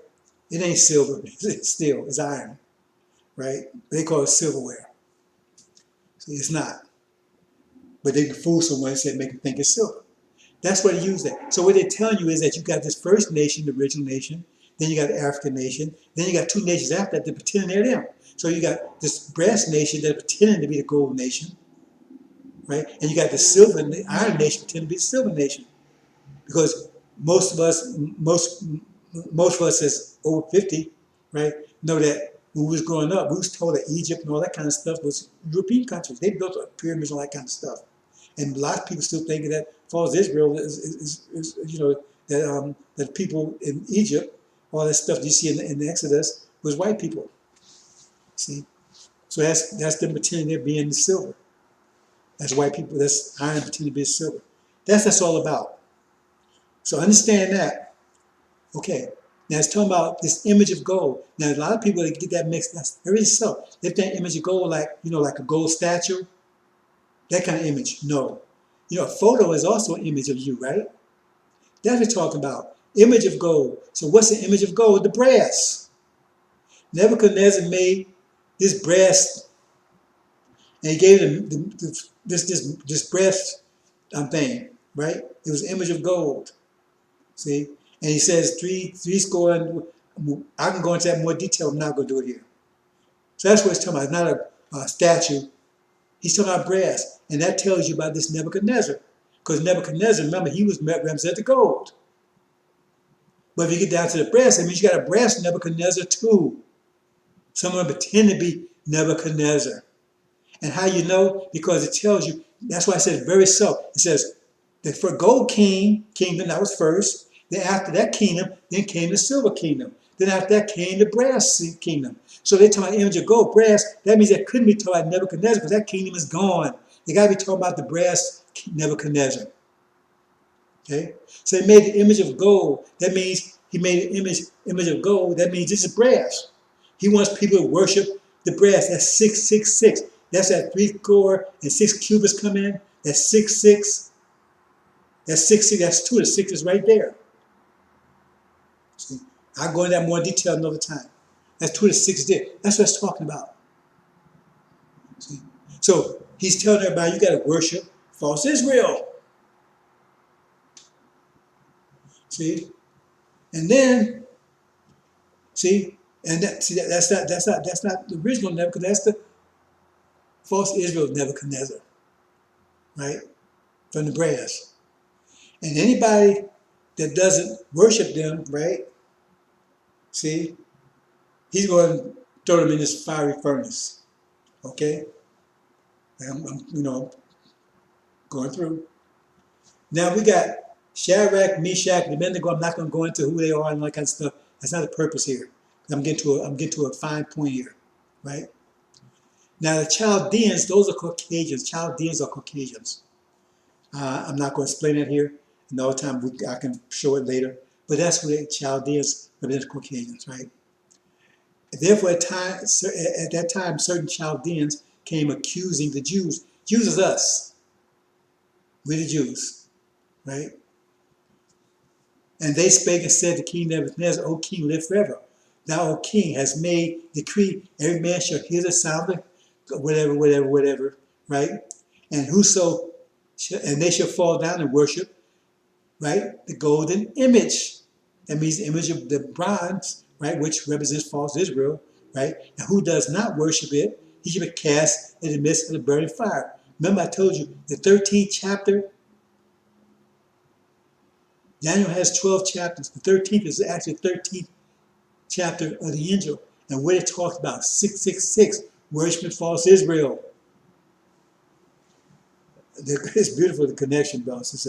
it ain't silver. It's steel, it's iron, right? They call it silverware. So it's not. But they can fool someone and say, make them think it's silver. That's why they use that. So what they're telling you is that you got this first nation, the original nation, then you got the African nation, then you got two nations after that pretending they're them. So you got this brass nation that pretending to be the gold nation, right? And you got the silver and the iron nation pretending to be the silver nation. Because most of us that's over 50, right, know that when we was growing up, we was told that Egypt and all that kind of stuff was European countries. They built pyramids and all that kind of stuff. And a lot of people still think that as far as Israel is that people in Egypt, all that stuff you see in the Exodus was white people. See? So that's them pretending they're being the silver. That's white people, that's iron pretending to be silver. That's all about. So understand that. Okay. Now it's talking about this image of gold. Now a lot of people, they get that mixed. That's very so. They think image of gold like a gold statue, that kind of image. No, a photo is also an image of you, right? That's what we're talking about. Image of gold. So what's the image of gold? The brass. Nebuchadnezzar made this brass, and he gave them this brass thing, right? It was image of gold. See. And he says three score, and I can go into that in more detail. I'm not going to do it here. So that's what he's talking about. It's not a statue. He's talking about brass. And that tells you about this Nebuchadnezzar. Because Nebuchadnezzar, remember, he was represented the gold. But if you get down to the brass, that means you got a brass Nebuchadnezzar too. Someone pretend to be Nebuchadnezzar. And how you know? Because it tells you, that's why I said very so. It says, The for gold kingdom, that was first. Then after that kingdom, then came the silver kingdom. Then after that came the brass kingdom. So they talking about image of gold, brass. That means that couldn't be talking about Nebuchadnezzar because that kingdom is gone. They got to be talking about the brass Nebuchadnezzar. Okay, so he made the image of gold. That means he made an image of gold. That means this is brass. He wants people to worship the brass. That's 666. That's that 3 score and 6 cubits come in. That's 66. That's 60. That's 2 of the 6s right there. See, I'll go into that more detail another time. That's 2 of the 6 there. That's what it's talking about. See? So he's telling everybody you got to worship false Israel. See, and then see, and that, see that's not the original Nebuchadnezzar. That's the false Israel Nebuchadnezzar, right? From the brass. And anybody that doesn't worship them, right? See, he's going to throw them in this fiery furnace. Okay, I'm going through. Now we got Shadrach, Meshach, and Abednego. I'm not going to go into who they are and all that kind of stuff. That's not the purpose here. I'm getting to a fine point here, right? Now the Chaldeans, those are Caucasians. Chaldeans are Caucasians. I'm not going to explain that here. Another time I can show it later. But that's what the Chaldeans represent, Caucasians, right? Therefore, at that time, certain Chaldeans came accusing the Jews. Jews is us. We're the Jews, right? And they spake and said to King Nebuchadnezzar, O king, live forever. Thou, O king, hast made decree, every man shall hear the sound of whatever, right? And and they shall fall down and worship, right? The golden image. That means the image of the bronze, right? Which represents false Israel, right? And who does not worship it, he shall be cast in the midst of the burning fire. Remember I told you, the 13th chapter, Daniel has 12 chapters. The 13th is actually the 13th chapter of the Injil. And what it talks about, 666, worshiping false Israel. It's beautiful, the connection, brothers,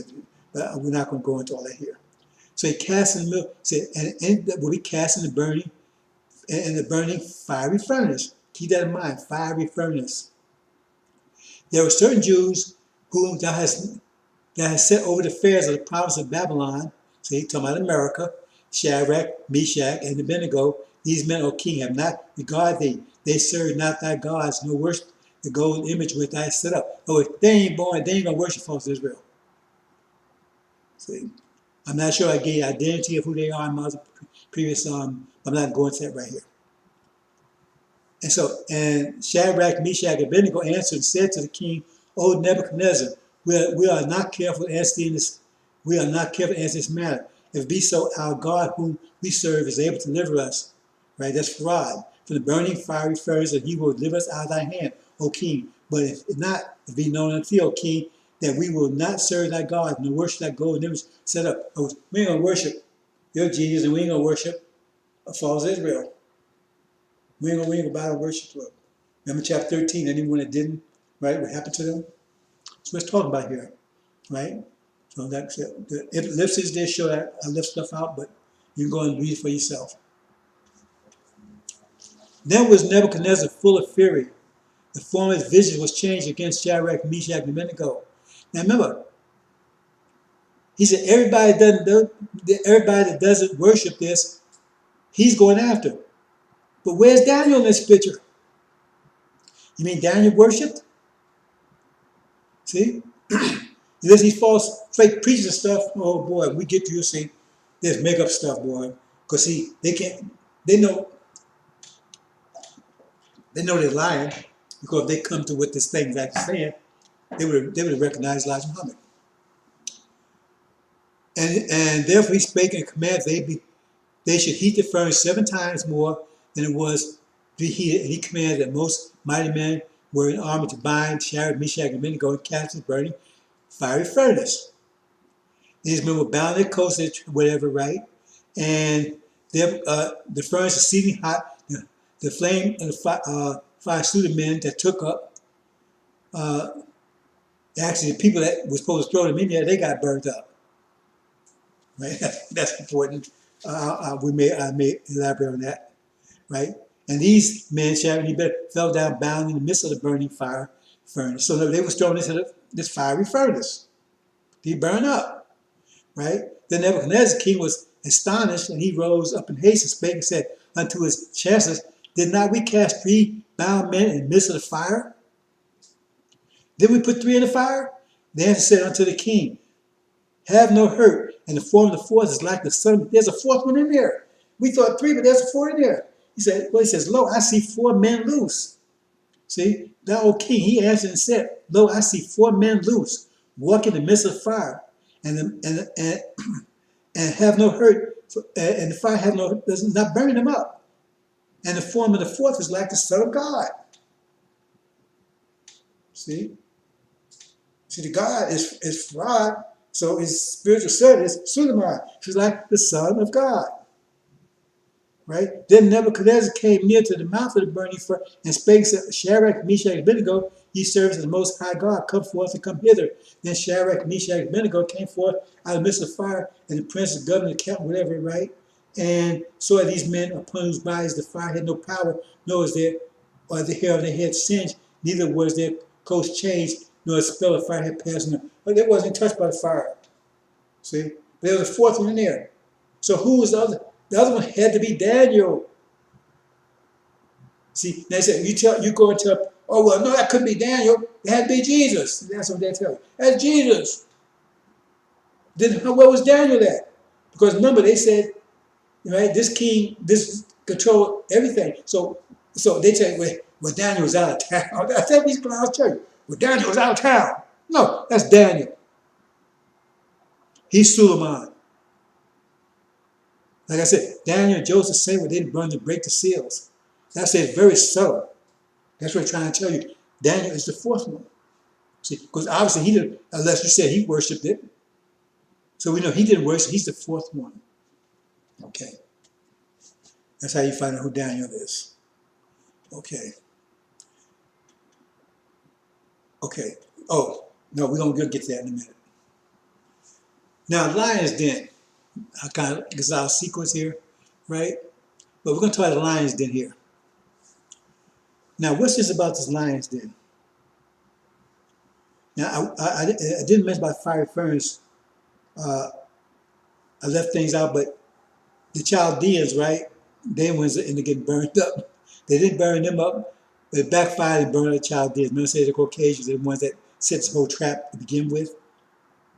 but we're not going to go into all that here. So he cast in the middle, and will be cast in the burning fiery furnace. Keep that in mind, fiery furnace. There were certain Jews whom thou hast set over the affairs of the province of Babylon. So he's talking about America. Shadrach, Meshach, and Abednego. These men, O king, have not regarded thee. They serve not thy gods, nor worship the golden image which thou hast set up. Oh, if they ain't born, they ain't going to worship false Israel. See? I'm not sure I gave you identity of who they are in my previous, I'm not going to that right here. And Shadrach, Meshach, and Abednego answered and said to the king, O Nebuchadnezzar, we are not careful to answer this matter. If it be so, our God whom we serve is able to deliver us, right? That's fraud, from the burning fiery furnace, and he will deliver us out of thy hand, O king. But if not, it be known unto thee, O king, that we will not serve thy God, nor worship thy golden image set up. We ain't going to worship your Jesus, and we ain't going to worship a false Israel. We ain't going to bow and worship to it. Remember chapter 13, anyone that didn't, right, what happened to them? That's what it's talking about here, right? So that's it. The ellipses there show that I left stuff out, but you can go and read it for yourself. Then was Nebuchadnezzar full of fury. The form of his vision was changed against Shadrach, Meshach, and Abednego. Now remember, he said everybody that doesn't worship this, he's going after. But where's Daniel in this picture? You mean Daniel worshipped? See? There's these false fake preachers and stuff. Oh boy, we get to you, see, there's make up stuff, boy. Because see, they know they're lying, because if they come to what this thing is actually saying, they would have recognized Elijah Muhammad. And therefore he spake and commanded they should heat the furnace 7 times more than it was to be heated. And he commanded that most mighty men were in armor to bind Shadrach, Meshach, and Abednego and cast in burning fiery furnace. These men were bound their coats, whatever, right? And the furnace is exceeding hot. The flame and the fire slew the men that took up Actually, the people that were supposed to throw them in there, they got burnt up. Right? That's important. I may elaborate on that. Right? And these men, Shadrach and Abednego, fell down bound in the midst of the burning fire furnace. So they were thrown into this fiery furnace. He burned up. Right? Then Nebuchadnezzar king was astonished, and he rose up in haste and spake and said unto his chancellors, did not we cast 3 bound men in the midst of the fire? Did we put 3 in the fire? The answer said unto the king, have no hurt, and the form of the fourth is like the sun. There's a 4th one in there. We thought 3, but there's a 4 in there. He says, lo, I see 4 men loose. See, that old king, he answered and said, lo, I see 4 men loose, walk in the midst of fire, and have no hurt, and the fire does not burn them up. And the form of the 4th is like the Son of God. See, the God is Farad, so his spiritual son is Suleiman. She's like the Son of God. Right? Then Nebuchadnezzar came near to the mouth of the burning fire and spake, Shadrach, Meshach, and Abednego, ye servants of the Most High God, come forth and come hither. Then Shadrach, Meshach, and Abednego came forth out of the midst of the fire, and the prince, the governor, the captain, whatever, right? And saw these men upon whose bodies the fire had no power, nor was there, or the hair of their head singed, neither was their coast changed, nor a spell of fire had passed on them. But they wasn't touched by the fire. See? But there was a 4th one in there. So who was the other? The other one had to be Daniel. See, they said, you go and tell, oh, well, no, that couldn't be Daniel. It had to be Jesus. That's what they tell you. That's Jesus. Then where was Daniel at? Because remember, they said, right, this king, this controlled everything. So they tell you, well, Daniel was out of town. That's what these clowns tell you. Well, Daniel was out of town. No, that's Daniel. He's Suleiman. Like I said, Daniel and Joseph say what they didn't burn to break the seals. That's it, very subtle. That's what I'm trying to tell you. Daniel is the 4th one. See, because obviously he didn't, unless you said he worshipped it. So we know he didn't worship, he's the 4th one. Okay. That's how you find out who Daniel is. Okay. Okay. Oh, no, we're going to get to that in a minute. Now, Lion's Den. I kind of, this is our sequence here, right? But we're going to talk about the Lion's Den here. Now, what's this about this Lion's Den? Now, I didn't mention about fiery furnace. I left things out, but the Chaldeans, right? They ones that ended up getting burned up. They didn't burn them up, but it backfired and burned the Chaldeans. Remember, say the Caucasians are the ones that set this whole trap to begin with.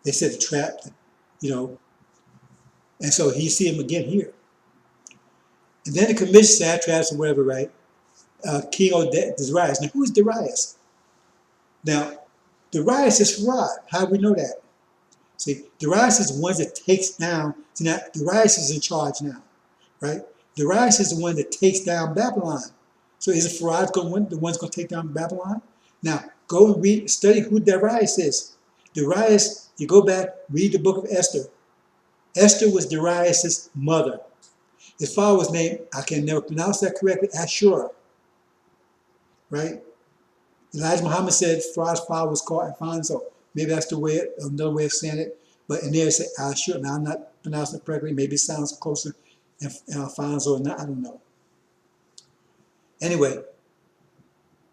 They set the trap, you know. And so you see him again here. And then the commission satraps or whatever, right? King Darius. Now, who is Darius? Now, Darius is Farad. How do we know that? See, Darius is the one that takes down. See, now, Darius is in charge now, right? Darius is the one that takes down Babylon. So is it Farad the one's going to take down Babylon? Now, go and study who Darius is. Darius, you go back, read the book of Esther. Esther was Darius' mother. His father was named, I can never pronounce that correctly, Ashura. Right? Elijah Muhammad said Farad's father was called Alfonso. Maybe that's another way of saying it. But in there it said Ashura. Now I'm not pronouncing it correctly. Maybe it sounds closer than Alfonso or not. I don't know. Anyway,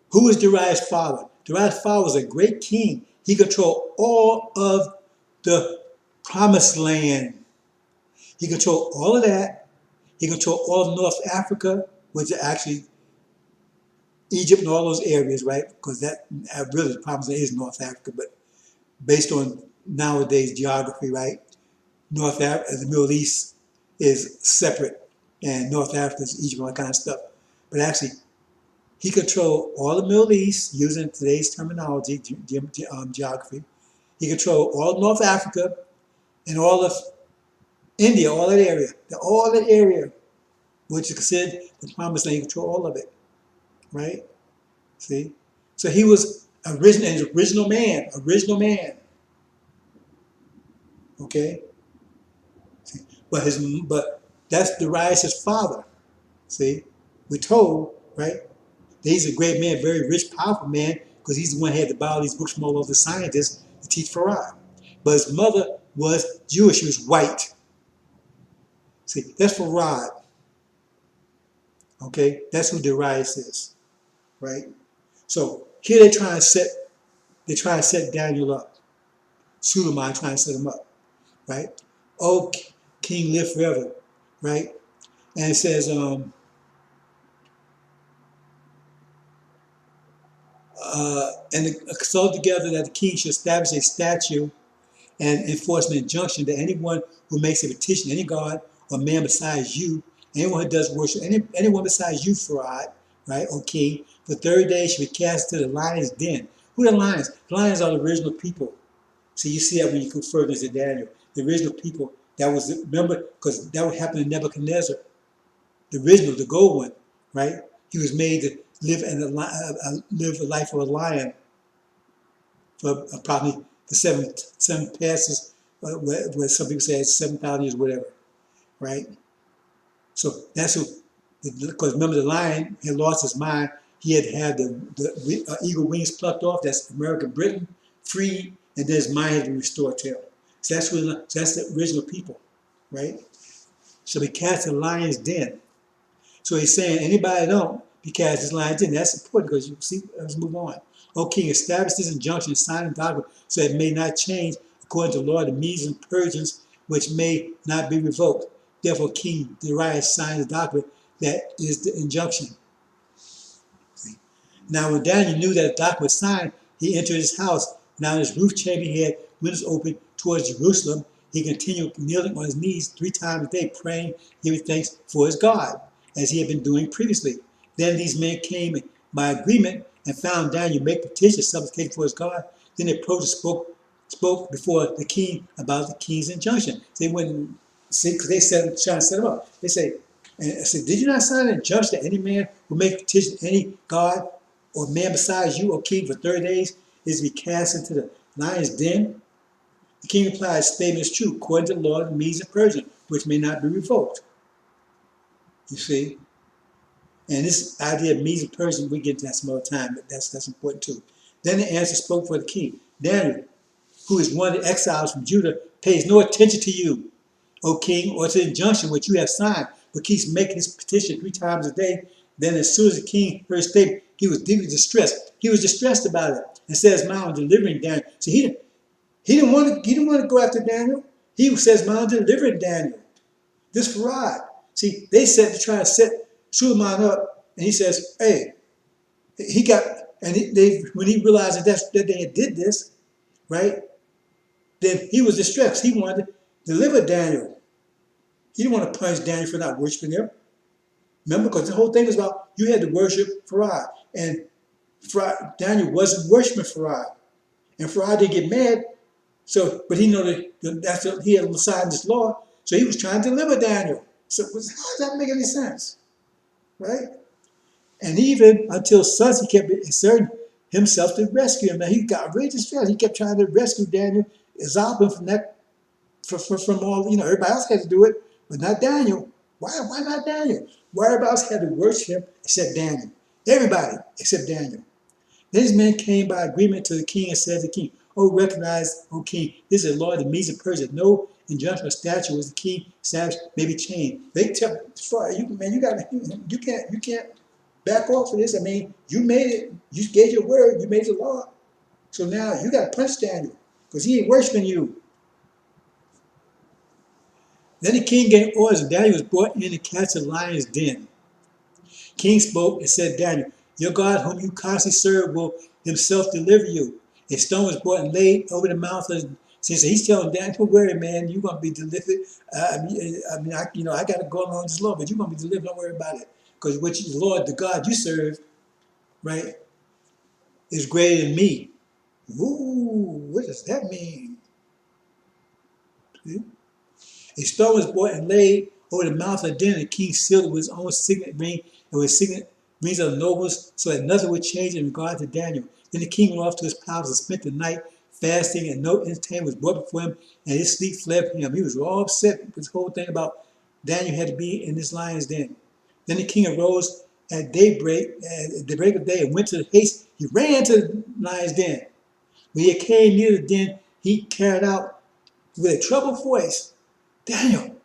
who is Darius' father? Darius' father was a great king. He controlled all of the promised land. He controlled all of that. He controlled all of North Africa, which is actually Egypt and all those areas, right? Because that really the promised land is North Africa, but based on nowadays geography, right? North Africa, the Middle East is separate, and North Africa is Egypt, all that kind of stuff. But actually, he controlled all the Middle East using today's terminology, geography. He controlled all of North Africa and all of India, all that area, which is considered the promised land. He controlled all of it, right? See? So he was original man. Okay? See? But that's Darius' father. See? We're told, right? He's a great man, very rich, powerful man, because he's the one who had to borrow these books from all of the scientists to teach Farad. But his mother was Jewish, she was white. See, that's Farad. Okay, that's who Darius is, right? So here they're trying to set Daniel up. Suleiman trying to set him up, right? Oh, King live forever, right? And it says, and consult together that the king should establish a statute and enforce an injunction that anyone who makes a petition to any god or man besides you, anyone who does worship, anyone besides you, Farad, right, or king, for 30 days should be cast to the lion's den. Who are the lions? The lions are the original people. So you see that when you go further into Daniel. The original people, that was, remember, because that would happen to Nebuchadnezzar. The original, the gold one, right? He was made to live live a life of a lion for probably the seven passes, where some people say it's 7,000 years, whatever, right? So that's who, because remember the lion had lost his mind. He had had the eagle wings plucked off. That's American Britain, freed, and then his mind had been restored to him. So that's the original people, right? So they cast the lion's den. So he's saying anybody don't be cast this lion's den. That's important because you see. Let's move on. O king, establish this injunction, sign and document, so it may not change according to the law of the Medes and Persians, which may not be revoked. Therefore, King Darius signed the document that is the injunction. Now, when Daniel knew that the document was signed, he entered his house. Now, in his roof chamber, he had windows open towards Jerusalem. He continued kneeling on his knees 3 times a day, praying, giving thanks for his God, as he had been doing previously. Then these men came by agreement and found Daniel make petitions, supplicating for his God. Then they approached and spoke before the king about the king's injunction. They went and see, because they said, trying to set him up. They say, and I said, did you not sign an injunction that any man who make petition to any god or man besides you, O king, for 30 days is to be cast into the lion's den? The king replied, his statement is true, according to the law of the Medes and Persians, which may not be revoked. You see? And this idea of Medes and Persians, we get to that some other time, but that's important too. Then the answer spoke for the king. Daniel, who is one of the exiles from Judah, pays no attention to you, O king, or to the injunction which you have signed, but keeps making his petition 3 times a day. Then as soon as the king heard his statement, he was deeply distressed. He was distressed about it and set his mind on delivering Daniel. So he didn't want to go after Daniel. He set his mind on delivering Daniel. This Farad. See, they said to try to set Suleiman up, and he says, hey, he got, and when he realized that they had did this, right, then he was distressed. He wanted to deliver Daniel. He didn't want to punish Daniel for not worshiping him. Remember, because the whole thing was about you had to worship Farad. And Daniel wasn't worshiping Farad. And Farad didn't get mad. So, but he knew that he had signed this law. So he was trying to deliver Daniel. So how does that make any sense? Right? And even until sunset, he kept exerting himself to rescue him. And he got really distressed. He kept trying to rescue Daniel, absolve him from that, from all, everybody else had to do it, but not Daniel. Why not Daniel? Why everybody else had to worship him except Daniel? Everybody except Daniel. These men came by agreement to the king and said to the king, oh, recognize, O king, this is the law of the Medes and Persians. No injunction or statute was the king established may be changed. They tell you, man, you can't back off of this. I mean, you made it, you gave your word, you made the law. So now you got to punish Daniel because he ain't worshiping you. Then the king gave orders, and Daniel was brought in and cast in the lion's den. King spoke and said, Daniel, your God whom you constantly serve will himself deliver you. A stone was brought and laid over the mouth of the. So he's telling Daniel, don't worry, man, you're going to be delivered. I got to go along this law, but you're going to be delivered. Don't worry about it. Because the Lord, the God you serve, right, is greater than me. Ooh, what does that mean? See? A stone was brought and laid over the mouth of the den, and the king sealed it with his own signet ring and with signet rings of the nobles, so that nothing would change in regard to Daniel. Then the king went off to his palace and spent the night fasting, and no entertainment was brought before him, and his sleep fled from him. He was all upset with this whole thing about Daniel had to be in this lion's den. Then the king arose at daybreak, at the break of day, and went to the haste. He ran to the lion's den. When he came near the den, he carried out with a troubled voice, Daniel.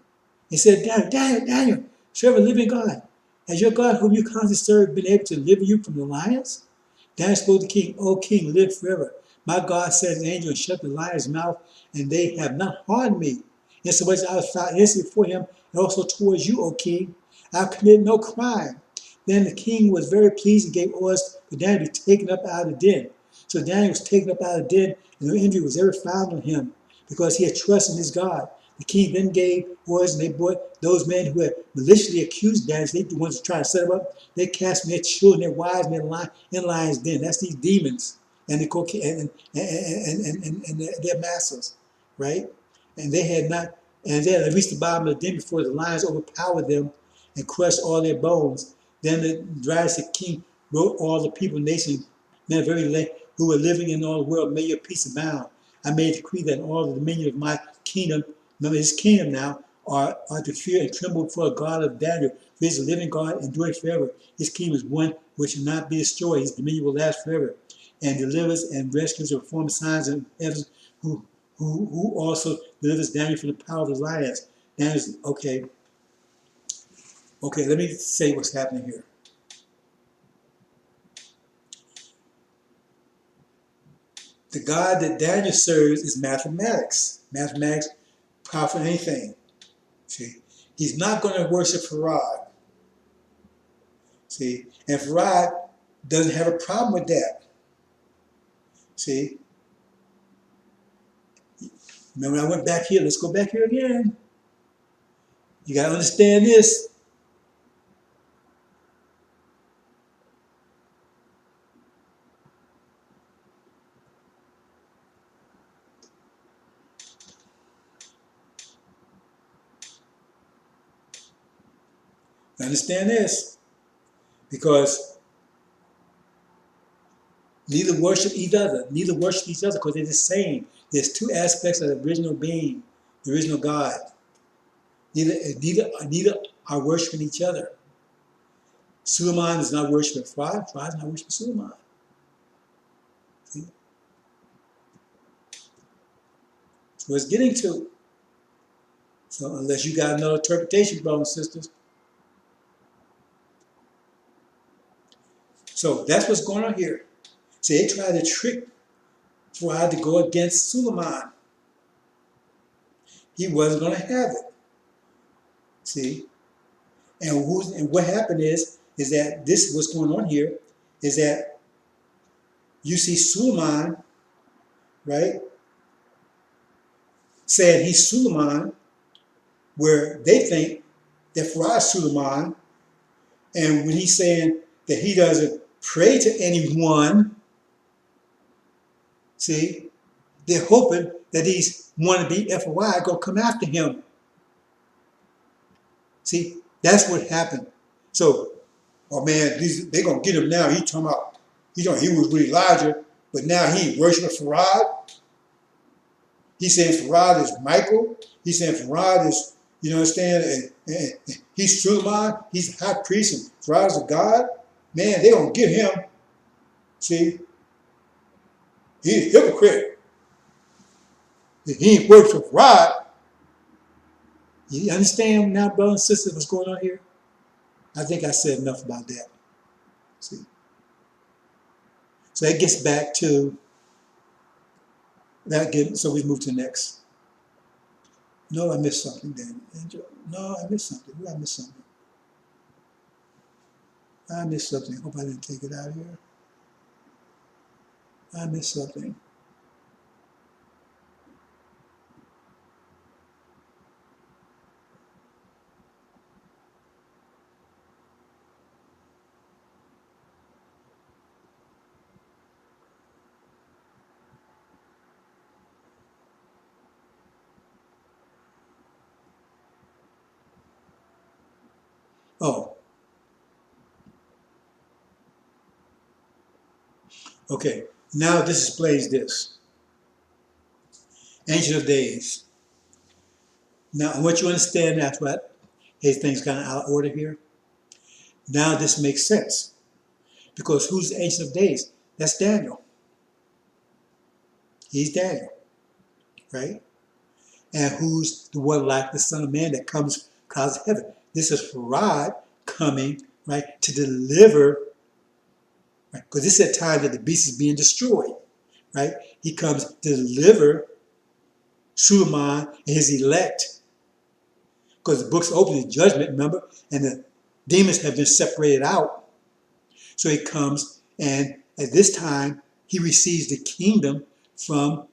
He said, Daniel, serve a living God. Has your God, whom you constantly serve, been able to deliver you from the lions? Daniel spoke to the king, O king, live forever. My God sent an angel and shut the lion's mouth, and they have not harmed me. Insomuch I was found innocent before him, and also towards you, O king. I have committed no crime. Then the king was very pleased and gave orders for Daniel to be taken up out of the den. So Daniel was taken up out of the den, and no injury was ever found on him, because he had trusted in his God. The king then gave orders, and they brought those men who had maliciously accused Daniel. They the ones trying to set him up. They cast their children, their wives, and their in lions' den. That's these demons and the and their masters, right? And they had not, and they had reached the bottom of the den before the lions overpowered them and crushed all their bones. Then the Darius the king wrote all the people, nations, men very late, who were living in all the world, may your peace abound. I made a decree that all the dominion of my kingdom, remember his kingdom now, are to fear and tremble before the God of Daniel. For he is a living God, endureth forever. His kingdom is one which shall not be destroyed. His dominion will last forever. And delivers and rescues and performs signs and evidence, who also delivers Daniel from the power of the lions. Daniel's, okay, let me say what's happening here. The God that Daniel serves is mathematics. Mathematics, powerful in anything. See, he's not going to worship Farad. See, and Farad doesn't have a problem with that. See, remember I went back here. Let's go back here again. You got to understand this. Understand this, because neither worship each other. Neither worship each other because they're the same. There's two aspects of the original being, the original God. Neither are worshiping each other. Suleiman is not worshiping Farad. Farad is not worshiping Suleiman. See? That's what it's getting to. So unless you got another interpretation, brothers and sisters. So that's what's going on here. See, they tried to trick Farad to go against Suleiman. He wasn't going to have it. See? And what happened is that this, what's going on here, is that you see Suleiman, right, saying he's Suleiman, where they think that Farad is Suleiman, and when he's saying that he doesn't pray to anyone, see, they're hoping that these wannabe FOI go come after him. See, that's what happened. So, oh man, they're going to get him now. He talking about, he was with Elijah, but now he worshiping Farad. He's saying Farad is Michael. He's saying Farad is, you understand, and he's Suleiman. He's a high priest, and Farad is a god. Man, they don't get him. See, he's a hypocrite. He ain't works for Farad. You understand now, brothers and sisters, what's going on here? I think I said enough about that. See, so that gets back to that. So we move to the next. No, I missed something, Dan. No, I missed something. I missed something. I missed something. Hope I didn't take it out of here. I missed something. Oh. Okay. Now this displays this. Ancient of Days. Now, what you understand, that's what these things kind of out of order here. Now this makes sense. Because who's the Ancient of Days? That's Daniel. He's Daniel, right? And who's the one like the Son of Man that comes clouds of heaven? This is Farad coming, right, to deliver, right? Because this is a time that the beast is being destroyed, right? He comes to deliver Suleiman and his elect. Because the book's open to judgment, remember? And the demons have been separated out. So he comes, and at this time, he receives the kingdom from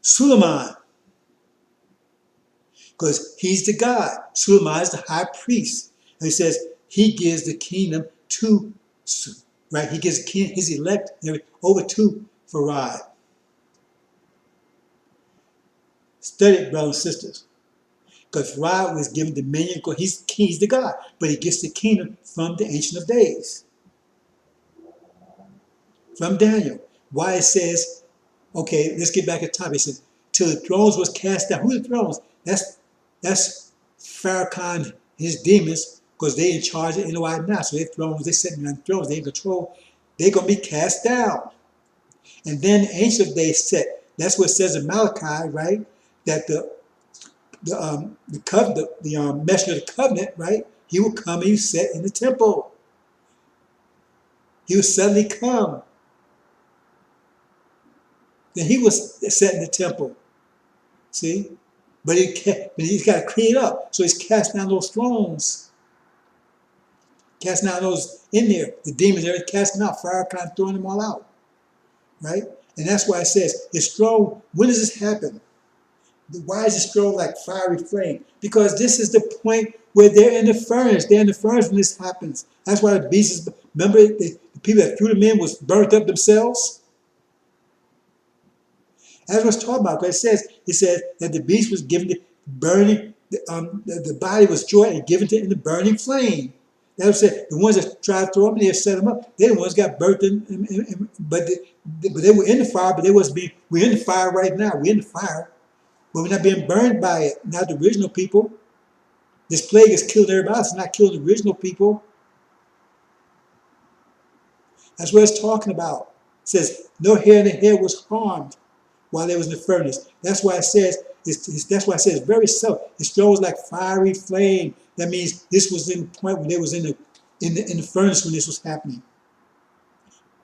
Suleiman. Because he's the God. Suleiman is the high priest. And he says he gives the kingdom to, right? He gives his elect over to Farad. Study it, brothers and sisters. Because Farad was given dominion, because he's the God. But he gets the kingdom from the Ancient of Days. From Daniel. Why it says, okay, let's get back at the top. It says, till the thrones was cast down. Who are the thrones? That's Farrakhan, his demons, because they in charge of NOI now. So their thrones, they sitting on thrones, they in control. They're going to be cast down. And then the Ancient of Days set. That's what it says in Malachi, right? That the messenger of the covenant, right? He will come and he set in the temple. He will suddenly come. Then he was set in the temple. See? But he's got to clean it up. So he's casting down those thrones. Casting down those in there. The demons, they're casting out. Farrakhan throwing them all out. Right? And that's why it says, his throne, when does this happen? Why is his throne like fiery flame? Because this is the point where they're in the furnace. They're in the furnace when this happens. That's why the beasts, remember the people that threw them in was burnt up themselves? That's what it's talking about. Because it says that the beast was given to burning, the body was destroyed and given to in the burning flame. That was it. The ones that tried to throw them, they set them up. They're the ones that got burnt in, but they were in the fire, but they wasn't being, we're in the fire right now. We're in the fire. But we're not being burned by it. Not the original people. This plague has killed everybody else. It's not killing the original people. That's what it's talking about. It says, no hair in the head was harmed while they was in the furnace. That's why it says, that's why it says very subtle. It shows like fiery flame. That means this was in the point when they was in the furnace when this was happening.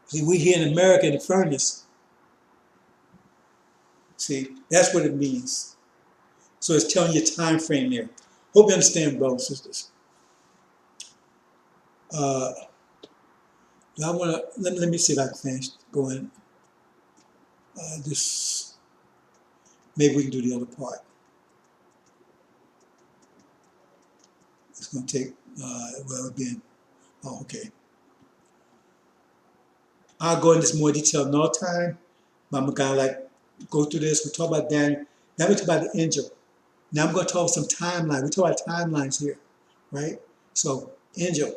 See, we here in America in the furnace. See, that's what it means. So it's telling you a time frame there. Hope you understand, brothers and sisters. I want to let me see if I can finish going. This maybe we can do the other part. It's going to take well again. Oh, okay. I'll go into this more detail another time. But I'm gonna like go through this. We talk about Daniel. Now we talk about the angel. Now I'm going to talk some timeline. We talk about timelines here, right? So angel.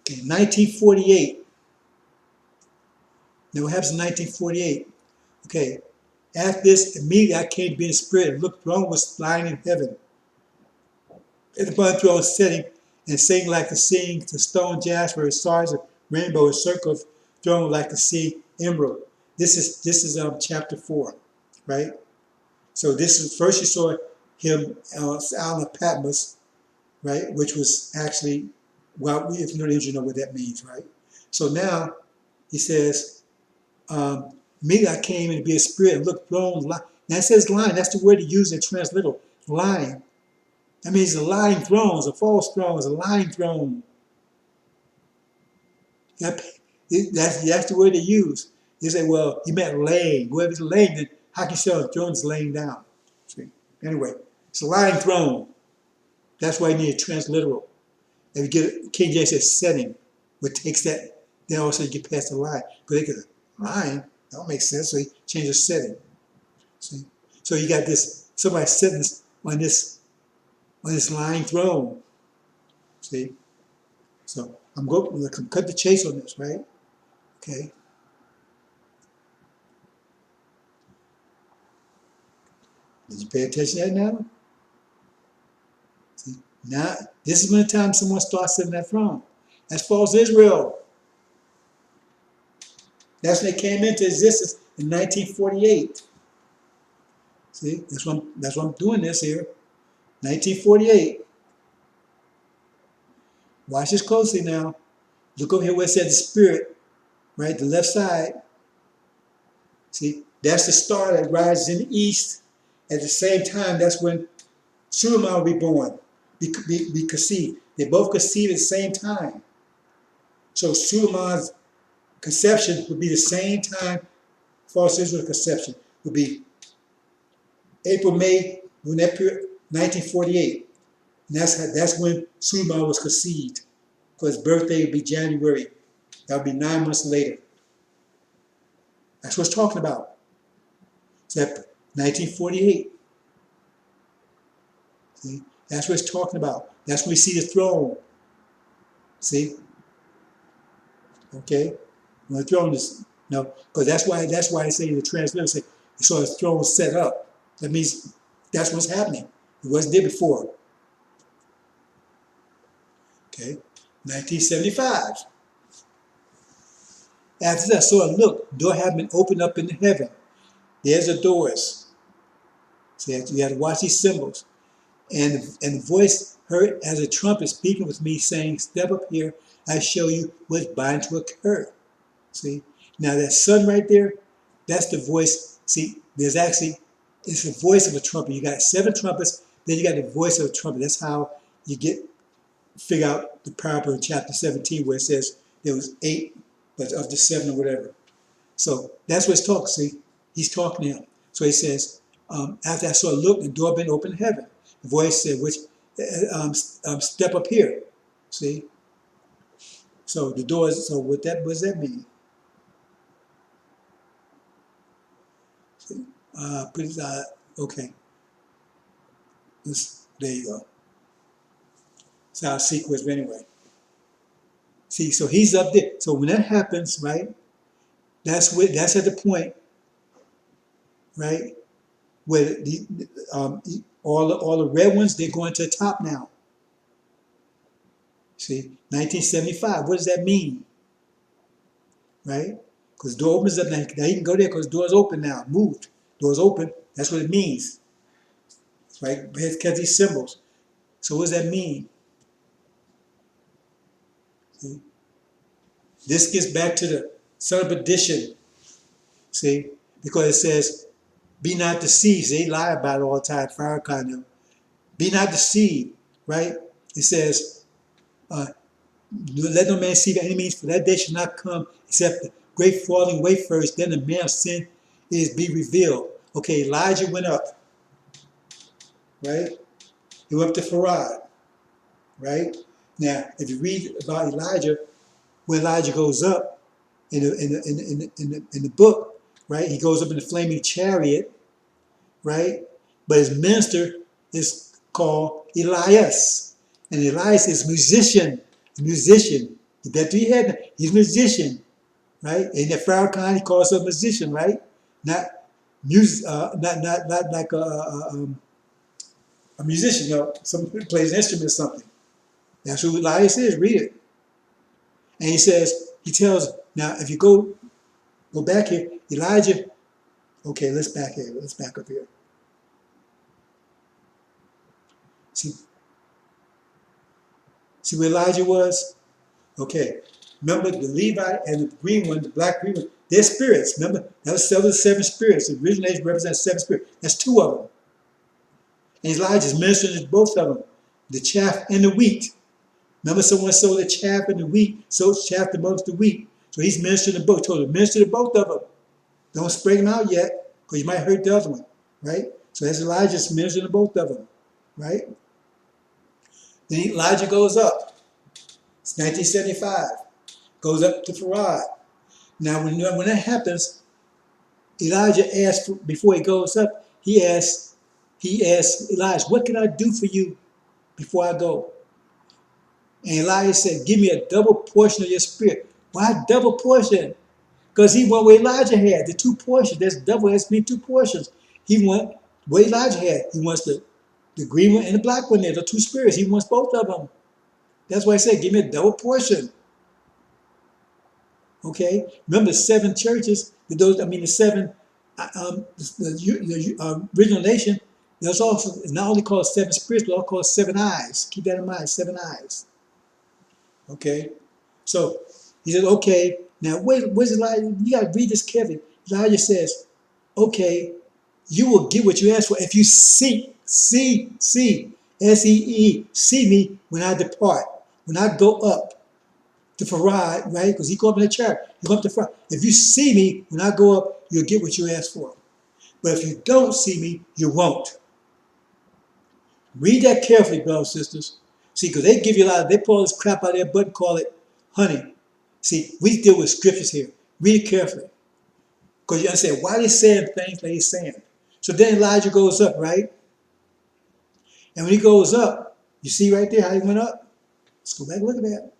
Okay, 1948. Now what happens in 1948? Okay, after this, immediately I came to be in the spirit and looked, throne was lying in heaven. And upon the throne sitting and sing like the sing to stone jasper, stars of rainbow, a circle of throne like the sea emerald. This is chapter 4, right? So this is first you saw him Island of Patmos, right? Which was actually, well, if you know the Injil, you know what that means, right? So now he says, me I came in to be a spirit and looked thrones. Now it says lying. That's the word he used in transliteral. Lying. That means a lying thrones, a false throne, a lying throne. That's the word they use. They say, well, he meant laying. Whoever's laying, then how can you say a throne is laying down? See? Anyway, it's a lying throne. That's why you need a transliteral. If you get King James says setting, what takes that, then also you get past the line. But they could lying, that don't make sense. So he changed the setting. See? So you got this somebody sitting on this lying throne. See? So I'm going to cut the chase on this, right? Okay. Did you pay attention to that now? See? Now, this is when the time someone starts sitting that throne. That's false Israel. That's when they came into existence in 1948. See, that's why I'm doing this here. 1948. Watch this closely now. Look over here where it says the spirit, right? The left side. See, that's the star that rises in the east. At the same time, that's when Suleiman will be born, be conceived. They both conceived at the same time. So Suleiman's conception would be the same time false Israel's conception would be April, May, when that period, 1948. And that's when Suleiman was conceived. Because his birthday would be January. That would be 9 months later. That's what it's talking about. It's that 1948. See? That's what it's talking about. That's when we see the throne. See? Okay? When the throne is, no, because that's why I say in the translation, say, you saw his throne set up. That means that's what's happening. It wasn't there before. Okay? 1975. After that, so look, door had been opened up in heaven. There's the doors. So you have to watch these symbols. And the voice heard as a trumpet speaking with me, saying, step up here, I show you what's bound to occur. See? Now that sun right there, that's the voice. See, there's actually, it's the voice of a trumpet. You got 7 trumpets, then you got the voice of a trumpet. That's how you figure out the parable in chapter 17 where it says there was 8, but of the 7 or whatever. So that's what it's talking. See, he's talking to him. So he says, after I saw a look, the door been open in heaven. The voice said, which step up here. See? So the doors, so what does that mean? See? Okay. There you go. It's our sequence anyway. See, so he's up there. So when that happens, right, that's at the point, right, where all the red ones, they're going to the top now. See, 1975, what does that mean? Right? Because the door opens up now. Now he can go there because the door's open now, moved. Door's open, that's what it means. Right? Because these symbols. So what does that mean? See? This gets back to the son of perdition. See? Because it says, be not deceived. They lie about it all the time, Farrakhan. Be not deceived, right? It says, let no man see by any means, for that day shall not come except the great falling away first, then the man of sin is be revealed. Okay, Elijah went up, right? He went up to Farad, right? Now, if you read about Elijah, when Elijah goes up in the book, right? He goes up in the flaming chariot, right? But his minister is called Elias, and Elias is musician. That he had, he's a musician, right? And the Farrakhan, he calls himself a musician, right? Not music, not like a musician, you know, someone who plays an instrument or something. That's who Elias is. Read it. And he tells, now if you go back here, Elijah, okay, let's back up here. See where Elijah was? Okay. Remember the Levite and the green one, the black green one, they're spirits. Remember, that was 7 spirits. The origination represents 7 spirits. That's 2 of them. And Elijah's ministering to both of them, the chaff and the wheat. Remember, someone sowed the chaff and the wheat, sowed chaff amongst the wheat. So he's ministering to both. Told him, minister to both of them. Don't spread them out yet, because you might hurt the other one, right? So that's Elijah's ministering to both of them, right? Then Elijah goes up. It's 1975. Goes up to Farad. Now, when that happens, Elijah asks, before he goes up, he asks Elijah, what can I do for you before I go? And Elijah said, give me a double portion of your spirit. Why double portion? Because he want what Elijah had, the 2 portions. That's double, that's mean 2 portions. He want what Elijah had. He wants the The green one and the black one there, the two spirits. He wants both of them. That's why I said, give me a double portion. Okay? Remember the seven churches, the seven, original nation, there's also, it's not only called seven spirits, but also called seven eyes. Keep that in mind, seven eyes. Okay? So he said, okay, now where's Elijah? You got to read this carefully. Elijah says, okay, you will get what you ask for if you seek, S-E-E, see me when I depart, when I go up to Farad, right? Because he go up in the chair, he go up to Farad. If you see me when I go up, you'll get what you ask for. But if you don't see me, you won't. Read that carefully, brothers and sisters. See, because they give you a lot, they pull this crap out of their butt and call it honey. See, we deal with scriptures here. Read it carefully. Because you understand why they're saying things like he's saying. So then Elijah goes up, right? And when he goes up, you see right there how he went up? Let's go back and look at that.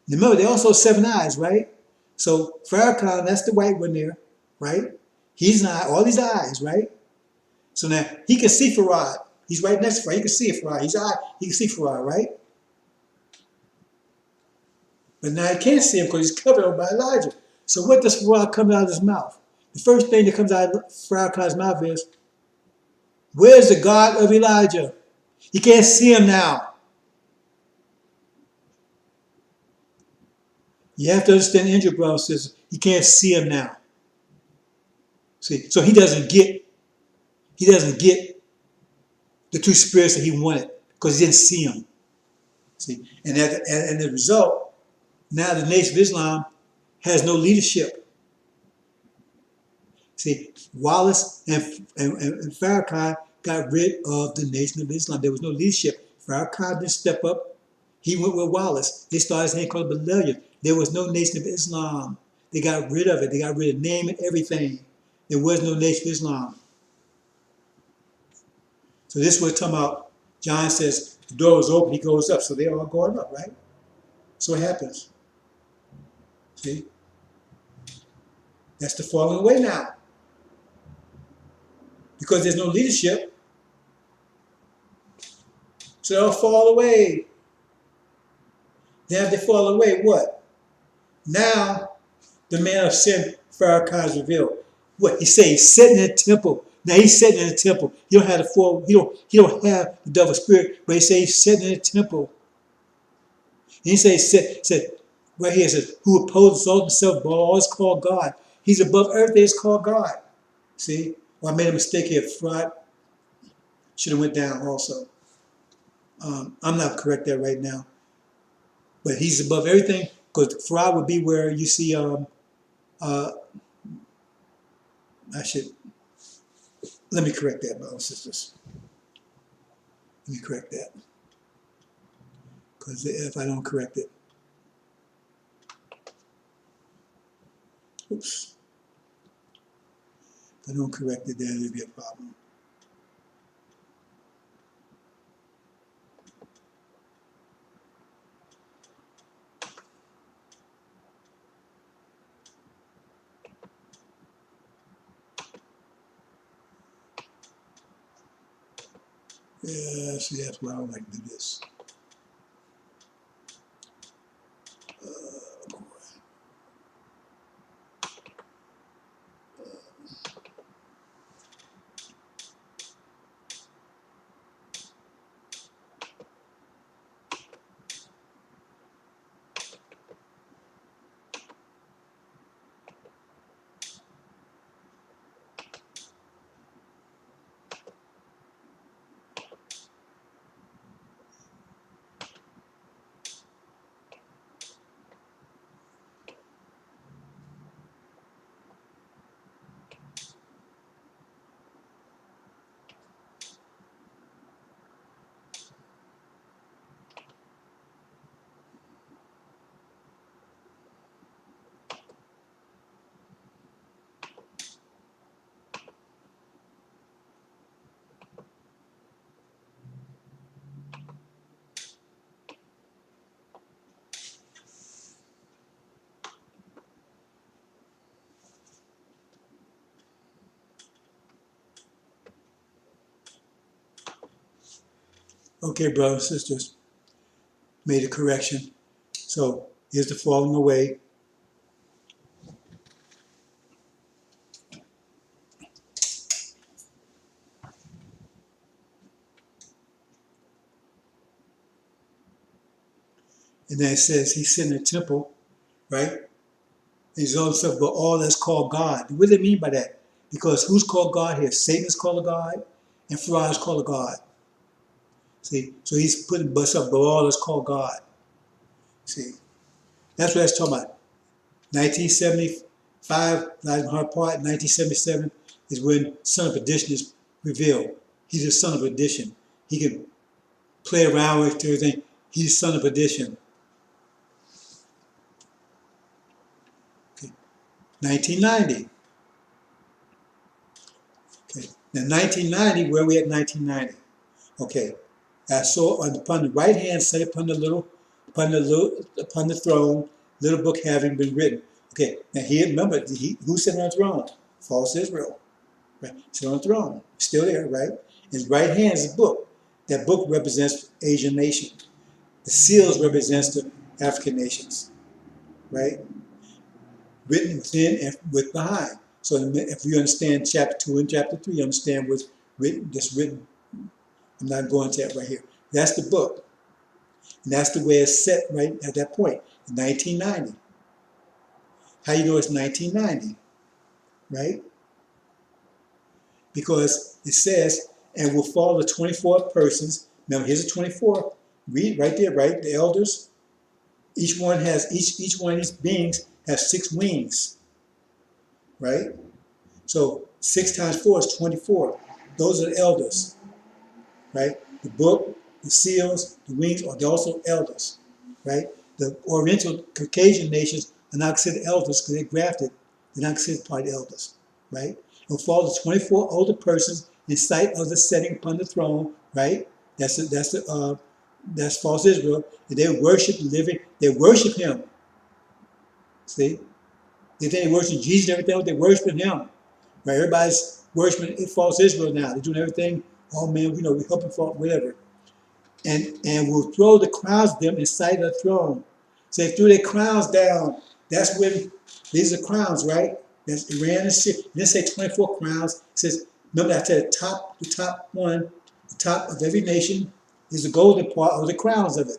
Remember, they also seven eyes, right? So Farrakhan, that's the white one there, right? He's not all these eyes, right? So now he can see Farad. He's right next to Farad. He can see Farad. He can see Farad, right? But now he can't see him because he's covered over by Elijah. So what does Farad come out of his mouth? The first thing that comes out of Farrakhan's mouth is, where's the God of Elijah? You can't see him now. You have to understand the Injil, brothers and sisters. You can't see him now. See, so he doesn't get the two spirits that he wanted because he didn't see them. See, and the result, now the Nation of Islam has no leadership. See, Wallace and Farrakhan got rid of the Nation of Islam. There was no leadership. Farrakhan didn't step up. He went with Wallace. They started his hand called Rebellion. There was no Nation of Islam. They got rid of it. They got rid of name and everything. There was no Nation of Islam. So this was talking about, John says, the door was open, he goes up. So they're all going up, right? So what happens? See? That's the falling away now. Because there's no leadership. So they'll fall away. Then if they fall away, what? Now, the man of sin, Farrakhan, is revealed. What? He says he's sitting in the temple. Now he's sitting in the temple. He don't have the fall, he don't have the double spirit, but he says he's sitting in the temple. And he said, right here it says, who opposes himself above all is called God. He's above everything is called God. See? Well, I made a mistake here. Fraud should have went down also. I'm not correct there right now. But he's above everything, because fraud would be where you see, let me correct that, brothers and sisters. Let me correct that. Because if I don't correct it, oops. If I don't correct it, then there'll be a problem. Yeah, see, that's why I don't like to do this. Okay, brothers and sisters, made a correction. So here's the falling away. And then it says he's sitting in the temple, right? He's all stuff, but all that's called God. What do they mean by that? Because who's called God here? Satan is called a God, and Pharaoh is called a God. See, so he's putting but stuff, but all that's called God. See, that's what that's talking about. 1975, Lies Heart Part. 1977 is when Son of Perdition is revealed. He's the Son of Perdition. He can play around with everything. He's the Son of Perdition. Okay. 1990. Okay. Now 1990, where are we at 1990? Okay. I saw upon the right hand side upon the throne, little book having been written. Okay. Now here, remember, who's sitting on the throne? False Israel. Right? Sitting on the throne. Still there, right? His right hand is a book. That book represents Asian nation. The seals represents the African nations, right? Written within and with behind. So if you understand chapter 2 and chapter 3, you understand what's written, just written. I'm not going to that right here. That's the book. And that's the way it's set right at that point, 1990. How you know it's 1990, right? Because it says, and will follow the 24 persons. Remember, here's the 24. Read right there, right? The elders. Each one of these beings has 6 wings, right? So 6 times 4 is 24. Those are the elders, right? The book, the seals, the wings are also elders, right? The Oriental Caucasian nations are not considered elders because they're grafted. They're not considered part elders, right? Will follow the 24 older persons in sight of the setting upon the throne, right? That's false Israel. And they worship the living. They worship him. See, they think they worship Jesus and everything. They worship him. Right? Everybody's worshiping false Israel now. They're doing everything. Oh man, we know we're helping for whatever. And will throw the crowns of them in sight of the throne. So they threw their crowns down. That's when these are crowns, right? That's Iran and Syria. It didn't say 24 crowns. It says, remember I said the top one, the top of every nation is the golden part of the crowns of it.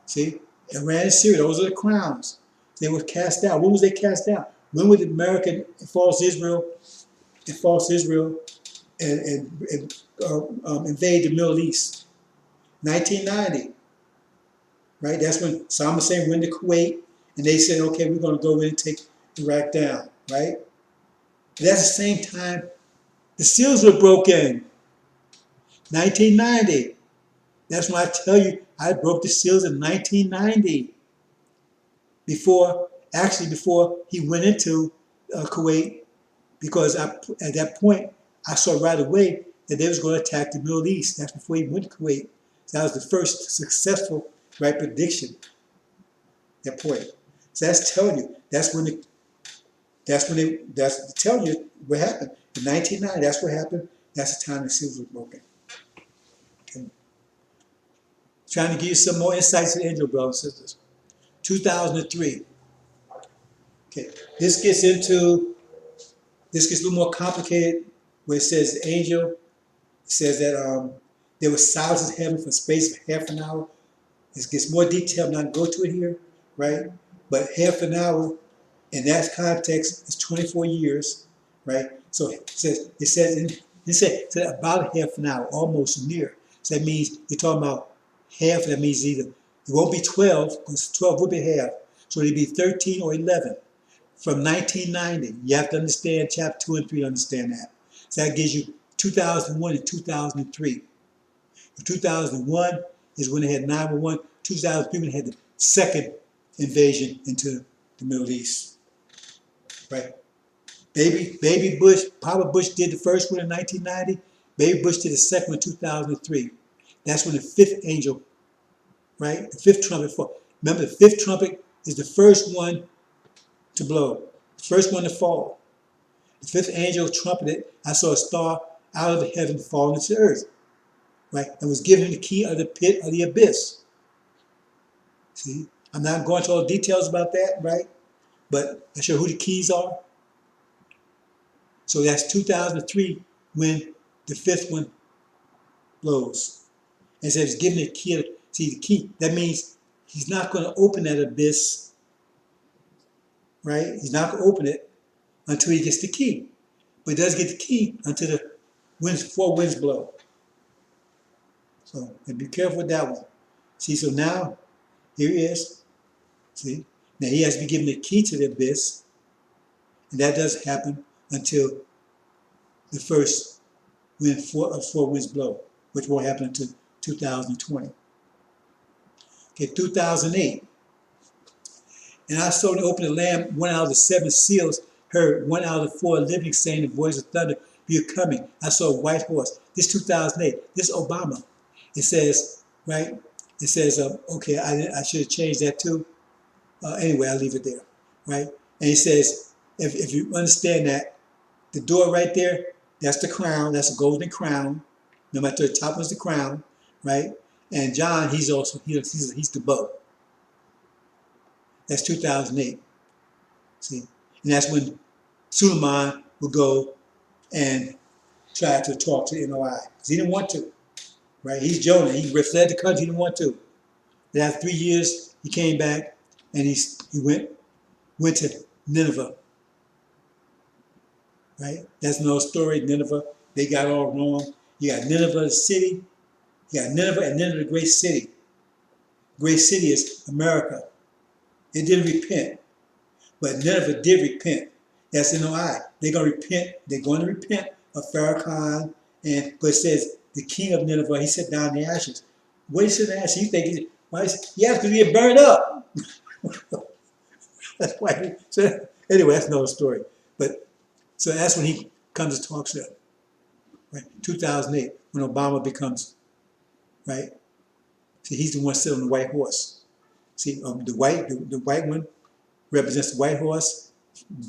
See? Iran and Syria, those are the crowns. They were cast down. When was they cast down? When would American false Israel and invade the Middle East? 1990, right? That's when Saddam Hussein went to Kuwait, and they said, okay, we're going to go in and take Iraq down, right? But at the same time, the seals were broken. 1990. That's when I tell you, I broke the seals in 1990. Before he went into Kuwait, because at that point, I saw right away that they was going to attack the Middle East. That's before he went to Kuwait. So that was the first successful right prediction. That point. So that's telling you. That's telling you what happened in 1990. That's what happened. That's the time the seals were broken. Okay. Trying to give you some more insights to the angel, brothers and sisters. 2003. Okay. This gets a little more complicated. Where it says the angel, it says that there was silence in heaven for the space of half an hour. It gets more detailed, not go to it here, right? But half an hour in that context is 24 years, right? So it says about half an hour, almost near. So that means you're talking about half. That means either it won't be 12 because 12 would be half, so it'd be 13 or 11 from 1990. You have to understand chapter 2 and 3 to understand that. So that gives you 2001 and 2003. 2001 is when they had 9/11. 2003 when they had the second invasion into the Middle East. Right? Baby Bush, Papa Bush did the first one in 1990. Baby Bush did the second one in 2003. That's when the fifth angel, right? The fifth trumpet fall. Remember, the fifth trumpet is the first one to blow, the first one to fall. The fifth angel trumpeted. I saw a star out of the heaven falling into the earth. right? And was given the key of the pit of the abyss. See, I'm not going to all the details about that, right? But I show who the keys are. So that's 2003 when the fifth one blows. And so it's given the key. See, the key, that means he's not going to open that abyss, right? He's not going to open it until he gets the key. But he does get the key until the four winds blow. So and be careful with that one. See, so now, here he is. See, now he has to be given the key to the abyss. And that doesn't happen until the first four winds blow, which won't happen until 2020. Okay, 2008. And I saw the open the Lamb, one out of the seven seals, heard one out of the four living saying the voice of thunder, be coming. I saw a white horse. This 2008. This Obama. It says, right? It says, okay, I should have changed that too. Anyway, I'll leave it there, right? And it says, if you understand that, the door right there, that's the crown. That's a golden crown. No matter the top is the crown, right? And John, he's the bow. That's 2008. See, and that's when Suleiman will go and try to talk to NOI because he didn't want to, right? He's Jonah. He fled the country. He didn't want to. But after 3 years, he came back and he went to Nineveh, right? That's no story. Nineveh, they got all wrong. You got Nineveh, the city. You got Nineveh and Nineveh, the great city. Great city is America. It didn't repent, but Nineveh did repent. That's NOI. They're going to repent. They're going to repent of Farrakhan. And but it says the king of Nineveh, he sat down in the ashes. What he sit in the ashes? You think why? Yeah, because he get burned up. That's why. So anyway, that's another story. But so that's when he comes to talk to them. Right, 2008, when Obama becomes right. See, he's the one sitting on the white horse. See, the white one represents the white horse,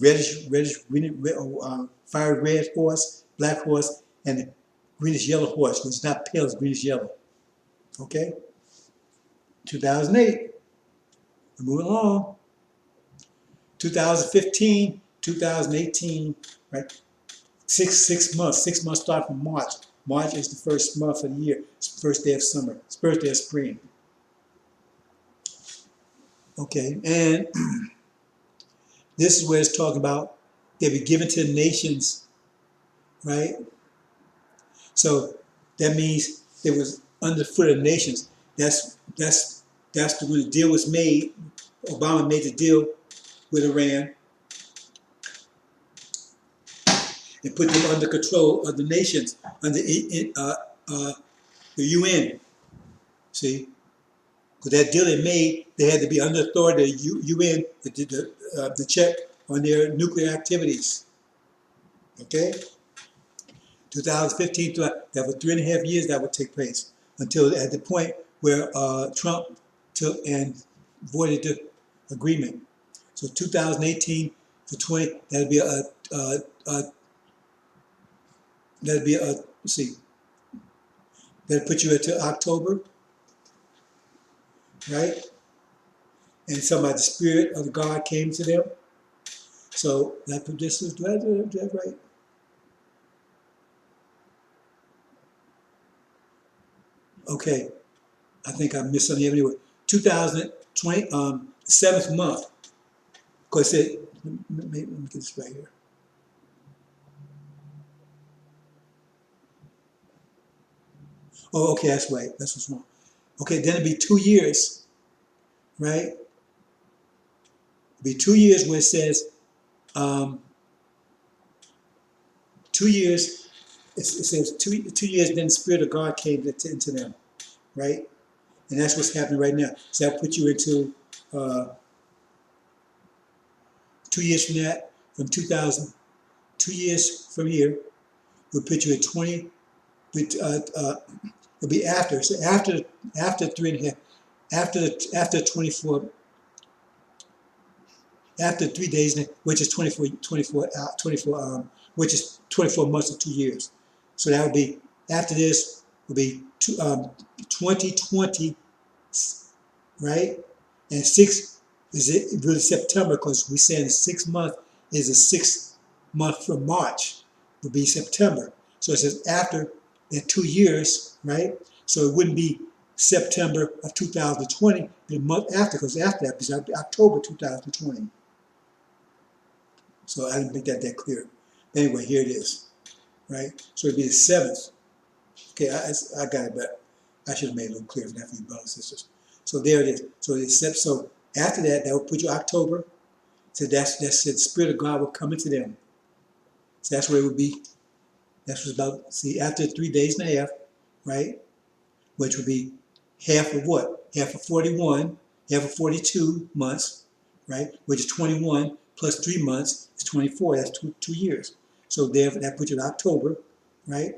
reddish, fire red horse, black horse, and the greenish yellow horse, which is not pale, it's greenish yellow. Okay? 2008. We're moving along. 2015, 2018, right? Six months. 6 months start from March. March is the first month of the year. It's the first day of summer. It's the first day of spring. Okay, and this is where it's talking about they be given to the nations, right? So that means it was underfoot of the nations. That's when the deal was made. Obama made the deal with Iran and put them under control of the nations, under the UN. See? Because that deal they made, they had to be under authority of the UN to check on their nuclear activities. Okay? 2015, that was 3.5 years that would take place until at the point where Trump took and voided the agreement. So 2018 to 20, that'd be let's see, that'd put you into October. Right? And somebody, the spirit of God came to them. So that this is that right? Okay. I think I missed something anyway. 2020, 7th month. Because it let me get this right here. Oh, okay, that's right. That's what's wrong. Okay, then it'd be 2 years, right? It'd be 2 years where it says 2 years. It says 2 years. Then the Spirit of God came into them, right? And that's what's happening right now. So that put you into 2 years from that, from 2000. 2 years from here, we'll put you at 20. It'll be after. So after 3.5, after 24, after 3 days, which is 24, which is 24 months or 2 years. So that would be after this will be 2020, right? And 6 is it really September, because we're saying the 6 month is the 6 month from March would be September. So it says after that 2 years, right? So it wouldn't be September of 2020, the month after, because after that is October 2020. So I didn't make that clear. Anyway, here it is, right? So it'd be the 7th. Okay, I got it, but I should have made it a little clearer for you brothers and sisters. So there it is. So so after that, that will put you October. So that's the Spirit of God will come into them. So that's where it would be. That's what's about. See, after 3 days and a half, right? Which would be half of what? Half of 41, half of 42 months, right? Which is 21 plus 3 months is 24. That's 2 years. So there, that puts you in October, right?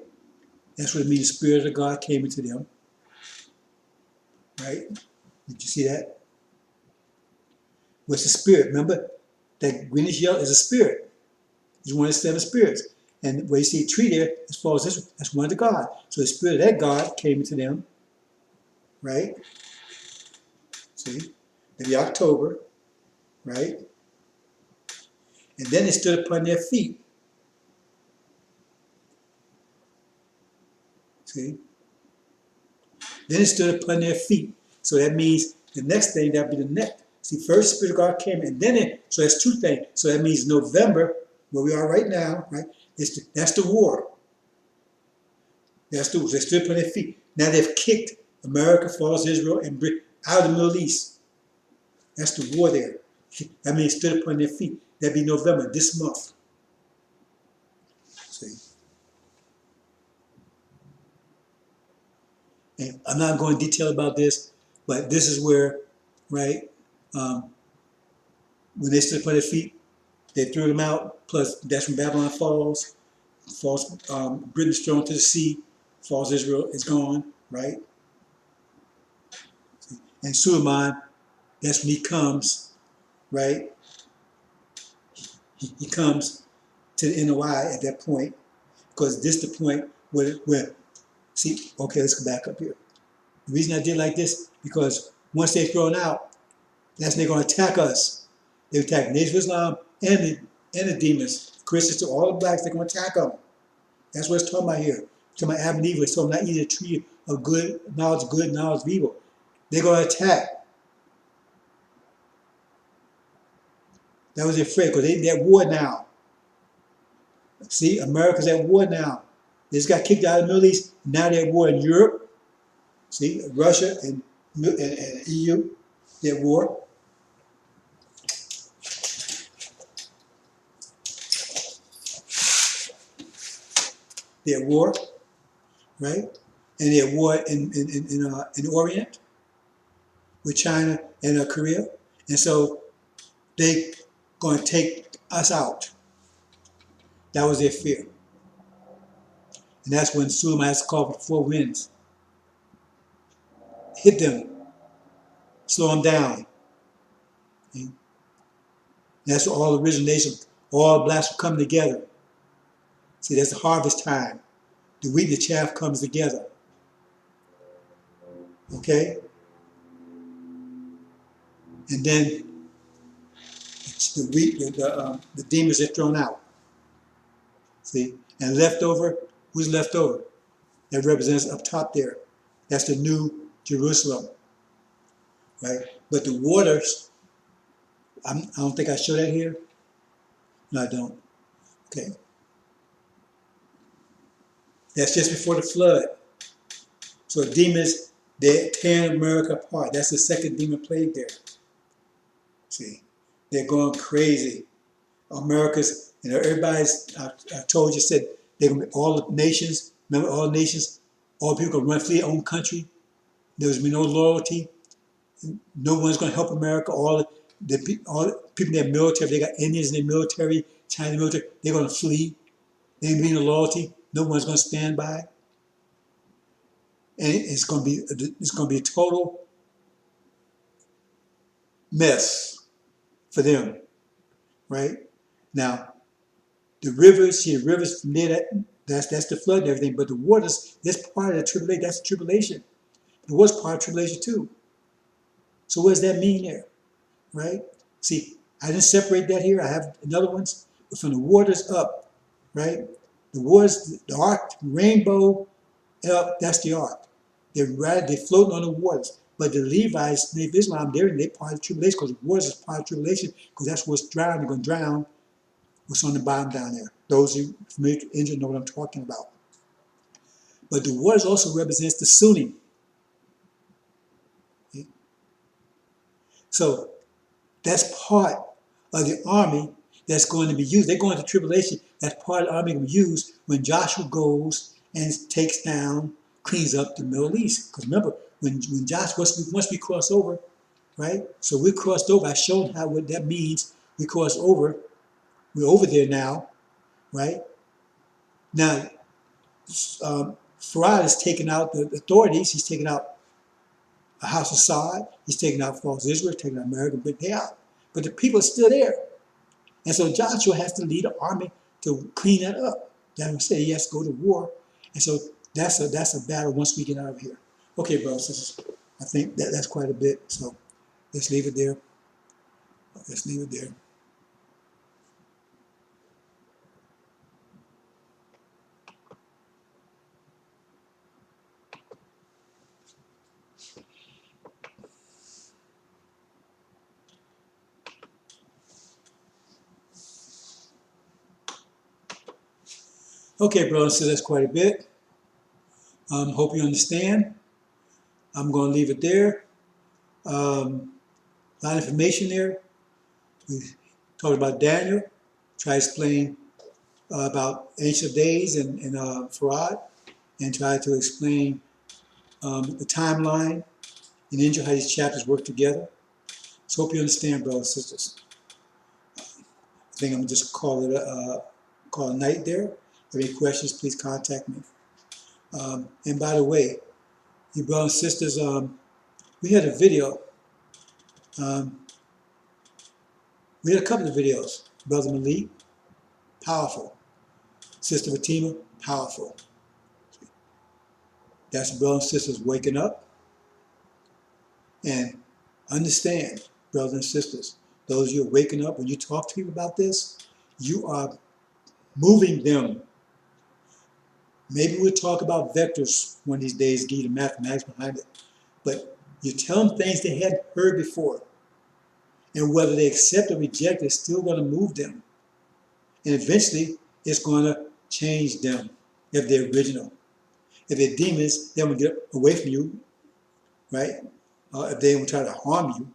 That's what it means. The Spirit of God came into them, right? Did you see that? What's the Spirit? Remember, that greenish yellow is a spirit. It's one of the 7 spirits. And where you see a tree there, as far as this, that's one of the God. So the Spirit of that God came into them, right? See? Maybe October, right? And then they stood upon their feet. See? Then it stood upon their feet. So that means the next thing, that'll be the next. See, first the Spirit of God came, and then it, so that's 2 things. So that means November, where we are right now, right? That's the war. That's the war. They stood upon their feet. Now they've kicked America, falls Israel, and Britain out of the Middle East. That's the war there. That means stood upon their feet. That'd be November, this month. See? And I'm not going into detail about this, but this is where, right, when they stood upon their feet, they threw them out. Plus, that's when Babylon falls. Britain's thrown to the sea. Falls Israel is gone, right? And Suleiman, that's when he comes, right? He comes to the NOI at that point, because this is the point where, see, okay, let's go back up here. The reason I did like this, because once they're thrown out, that's when they're going to attack us. They attack Nation of Islam and the demons, Christians, to all the blacks. They're going to attack them. That's what it's talking about here. It's talking about Adam and Eve. It's talking about not eating a tree of good, knowledge of evil. They're going to attack. That was their afraid, because they're at war now. See, America's at war now. They just got kicked out of the Middle East. Now they're at war in Europe. See, Russia and EU, they're at war. They're at war, right? And they're at war in the Orient with China and Korea. And so they going to take us out. That was their fear. And that's when Suleiman has to call for 4 winds. Hit them. Slow them down. Okay? That's where all the original nations, all blacks will come together. See, that's the harvest time. The wheat and the chaff comes together. Okay? And then the wheat, the demons are thrown out. See? And left over, who's left over? That represents up top there. That's the new Jerusalem. Right? But the waters, I don't think I show that here. No, I don't. Okay. That's just before the flood. So demons, they're tearing America apart. That's the second demon plague there. See, they're going crazy. America's, everybody's, I told you, said they're going to be all the nations, remember all nations, all people going to run for their own country. There's going to be no loyalty. No one's going to help America. All the people in their military, they got Indians in their military, Chinese military, they're going to flee. There ain't be no loyalty. No one's going to stand by. And it's going to be a total mess for them, right? Now, the rivers from there, That's the flood and everything. But the waters, that's part of the tribulation. That's the tribulation. The water's part of tribulation too. So what does that mean there? Right? See, I didn't separate that here. I have another ones. But from the waters up, right? The waters, the ark, rainbow up, that's the ark. They're floating on the waters. But the Levites, the Islam, they're part of the tribulation because the waters is part of the tribulation because that's what's drowning. They're going to drown what's on the bottom down there. Those who are familiar with Injil know what I'm talking about. But the waters also represents the Sunni. Okay? So that's part of the army that's going to be used. They're going to tribulation. That's part of the army going to be used when Joshua goes and takes down, cleans up the Middle East. Because remember, when Joshua, once we cross over, right? So we crossed over. I showed how what that means. We crossed over. We're over there now, right? Now, Farad has taken out the authorities. He's taken out a House of Assad. He's taken out false Israel, taken out America, but they out. But the people are still there. And so Joshua has to lead an army to clean that up. That's what I say. He has to go to war. And so that's a battle once we get out of here. Okay, brothers and sisters. I think that's quite a bit. So let's leave it there. Let's leave it there. Okay, brothers, so that's quite a bit. Hope you understand. I'm going to leave it there. A lot of information there. We talked about Daniel, try to explain about Ancient Days and Farad, and try to explain the timeline and Injil, how these chapters work together. So hope you understand, brothers and sisters. I think I'm going to just call it a night there. If you have any questions, please contact me. And by the way, you brothers and sisters, we had a video. We had a couple of videos. Brother Malik, powerful. Sister Fatima, powerful. That's brothers and sisters waking up. And understand, brothers and sisters, those of you are waking up, when you talk to people about this, you are moving them. Maybe we'll talk about vectors one of these days, give you the mathematics behind it. But you tell them things they hadn't heard before. And whether they accept or reject, it's still going to move them. And eventually, it's going to change them if they're original. If they're demons, they will get away from you, right? If they will try to harm you,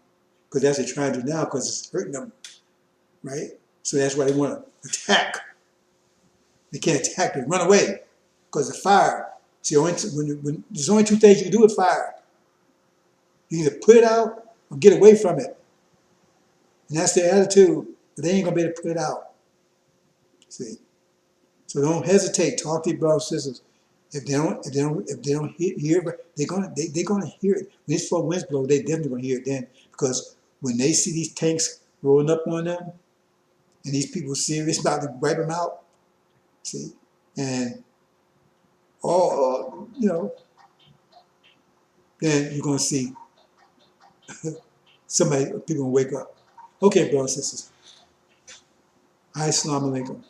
because that's what they're trying to do now, because it's hurting them, right? So that's why they want to attack. They can't attack, they run away, because of fire. See, when there's only two things you can do with fire. You either put it out or get away from it. And that's their attitude, but they ain't going to be able to put it out. See? So don't hesitate. Talk to your brothers and sisters. If they don't hear, they're gonna hear it. When these four winds blow, they definitely gonna hear it then. Because when they see these tanks rolling up on them, and these people serious about to wipe them out, see, and then you're gonna see people gonna wake up. Okay, brothers and sisters. Assalamu alaikum.